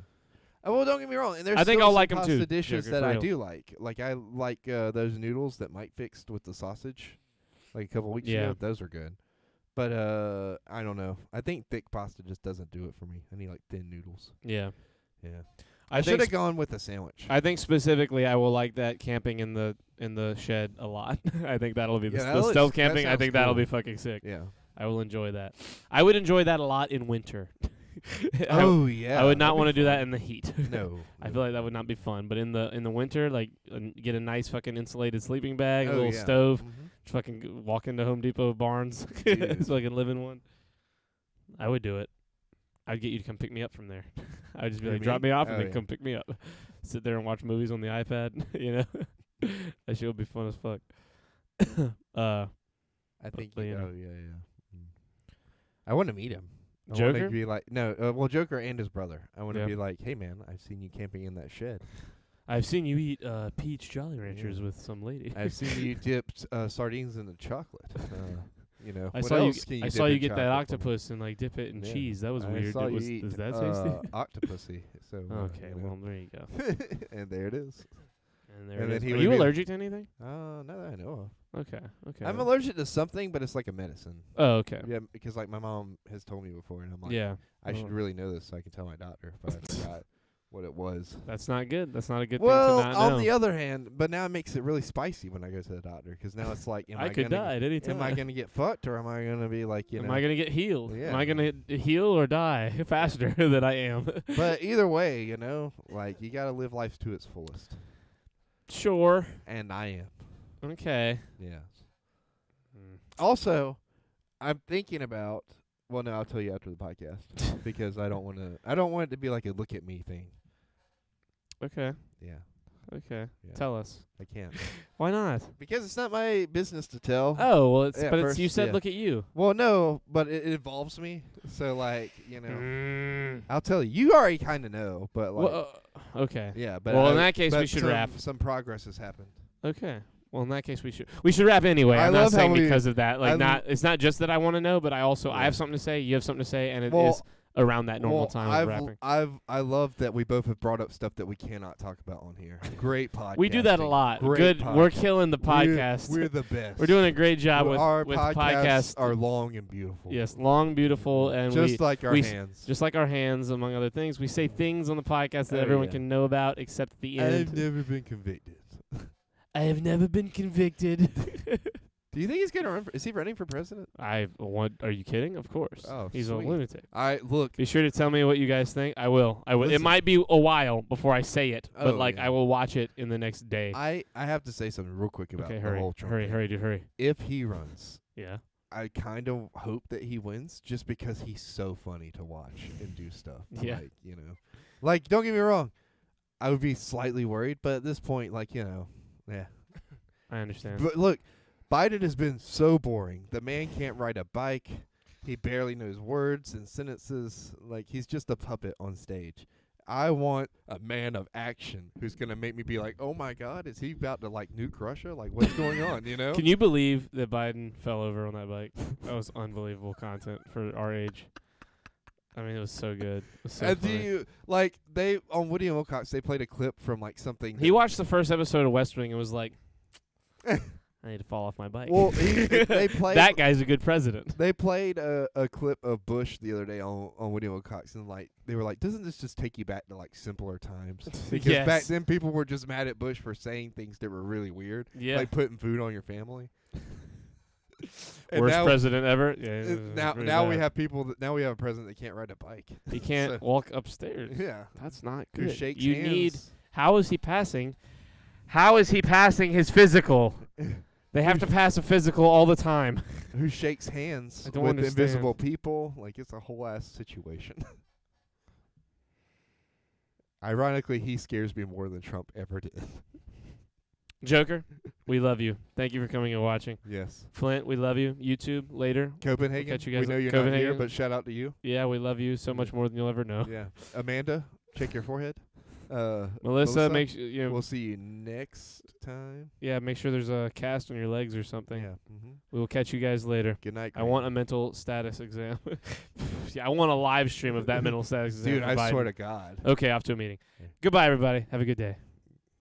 Well, don't get me wrong. And there's I think still I'll some like 'em pasta too, dishes Joker, that for I real. do like. Like I like those noodles that Mike fixed with the sausage, like a couple weeks Yeah. ago. Those are good. But I don't know. I think thick pasta just doesn't do it for me. I need like thin noodles. Yeah. Yeah. I should think have gone with a sandwich. I think specifically I will like that camping in the shed a lot. I think that'll be Yeah, that the looks- stealth that camping. I sounds think that'll cool. be fucking sick. Yeah. I will enjoy that. I would enjoy that a lot in winter. Oh yeah. I would not that'd want to be do that fun. in the heat. No. I feel like that would not be fun. But in the winter, like get a nice fucking insulated sleeping bag, a Oh, little yeah. stove, Mhm. just fucking walk into Home Depot Barnes, Dude. so I can live in one. I would do it. I'd get you to come pick me up from there. I would just be Who, like, drop me? me off Oh, and then yeah. come pick me up. Sit there and watch movies on the iPad. You know, that shit would be fun as fuck. I think. but, you know. Oh yeah, yeah. Mm. I want to meet him. I Joker? wanna be like well, Joker and his brother. I want to Yeah. be like, hey man, I've seen you camping in that shed. I've seen you eat peach Jolly Ranchers Yeah. with some lady. I've seen you dip sardines in the chocolate. You know, I what saw else you. can I dip saw you in get that chocolate for me? octopus and like dip it in Yeah. cheese. That was I weird. saw It you was, eat, is that tasty? octopusy. So Okay, you know. well there you go. And there it is. And there And it then is. he Are would you be- allergic to anything? Not that I know of. Okay. Okay. I'm allergic to something, but it's like a medicine. Oh, okay. Yeah, because like my mom has told me before, and I'm like, Yeah. I should Oh. really know this so I can tell my doctor if I forgot. what it was. That's not good. That's not a good Well, thing to not know. on the other hand, but now it makes it really spicy when I go to the doctor, because now it's like, I could die at any time. am I going to get fucked, or am I going to be like, Am I going to get healed? Yeah. Am I going to heal or die faster than I am? But either way, like, you got to live life to its fullest. Sure. And I am. Okay. Yeah. Also, I'm thinking about, well, no, I'll tell you after the podcast, because I don't want it to be like a look at me thing. Okay. Yeah. Okay. Yeah. Tell us. I can't. Why not? Because it's not my business to tell. Oh, well, Yeah, but first, you said yeah. look at you. Well, no, but it involves me. So, like, I'll tell you. You already kind of know, but like, Well, okay. yeah. But Well, in that case, we should some, wrap. Some progress has happened. Okay. Well, in that case, we should wrap anyway. I I'm not love how saying we- because of that. Like, I it's not just that I want to know, but I also I have Yeah. something to say. You have something to say, and it is Well, around that normal time of rapping. I love that we both have brought up stuff that we cannot talk about on here. Great podcast. We do that a lot. Great Good. podcast. We're killing the podcast. We're the best. We're doing a great job Our with podcasts are long and beautiful. Yes, long, beautiful, and just like our we hands. just like our hands, among other things. We say things on the podcast that Oh, everyone yeah. can know about, except at the I've end. never been convicted. I have never been convicted. Do you think he's gonna run? Is he running for president? I want. Are you kidding? Of course. Oh, He's sweet. a lunatic. Look. Be sure to tell me what you guys think. I will. It Listen. might be a while before I say it, but Oh, like yeah. I will watch it in the next day. I have to say something real quick about Okay, the hurry, whole Trump hurry, thing. hurry, dude, hurry. If he runs, Yeah. I kind of hope that he wins, just because he's so funny to watch and do stuff. Yeah. Like, don't get me wrong, I would be slightly worried, but at this point, like, yeah. I understand. But look, Biden has been so boring. The man can't ride a bike. He barely knows words and sentences. Like, he's just a puppet on stage. I want a man of action who's going to make me be like, oh, my God, is he about to, like, nuke Russia? Like, what's going on, Can you believe that Biden fell over on that bike? That was unbelievable content for our age. I mean, it was so good. It was so And do funny. you, like, they, on Woody and Wilcox, they played a clip from, like, something. He watched the first episode of West Wing and was like, I need to fall off my bike. Well, they played. That guy's a good president. They played a clip of Bush the other day on Woody and Wilcox, and like they were like, "Doesn't this just take you back to like simpler times?" Because Yes. back then people were just mad at Bush for saying things that were really weird, Yeah. like putting food on your family. And Worst now, president ever. Yeah. it was now pretty now we bad. have people that now we have a president that can't ride a bike. He can't So- walk upstairs. Yeah, That's not who good. shakes You hands. need. How is he passing? How is he passing his physical? They have to pass a physical all the time. who shakes hands I with don't understand. invisible people. Like, it's a whole ass situation. Ironically, he scares me more than Trump ever did. Joker, we love you. Thank you for coming and watching. Yes. Flint, we love you. YouTube later. Copenhagen. catch you guys we know at you're not here, Copenhagen. but shout out to you. Yeah, we love you so much more than you'll ever know. Yeah. Amanda, check your forehead. Melissa, make sure We'll see you next time. make sure there's a cast on your legs or something. Yeah. Mm-hmm. We will catch you guys later. Good night. I want a mental status exam. Yeah, I want a live stream of that mental status exam. Dude, for I Biden. swear to God. Okay, off to a meeting. Yeah. Goodbye, everybody. Have a good day.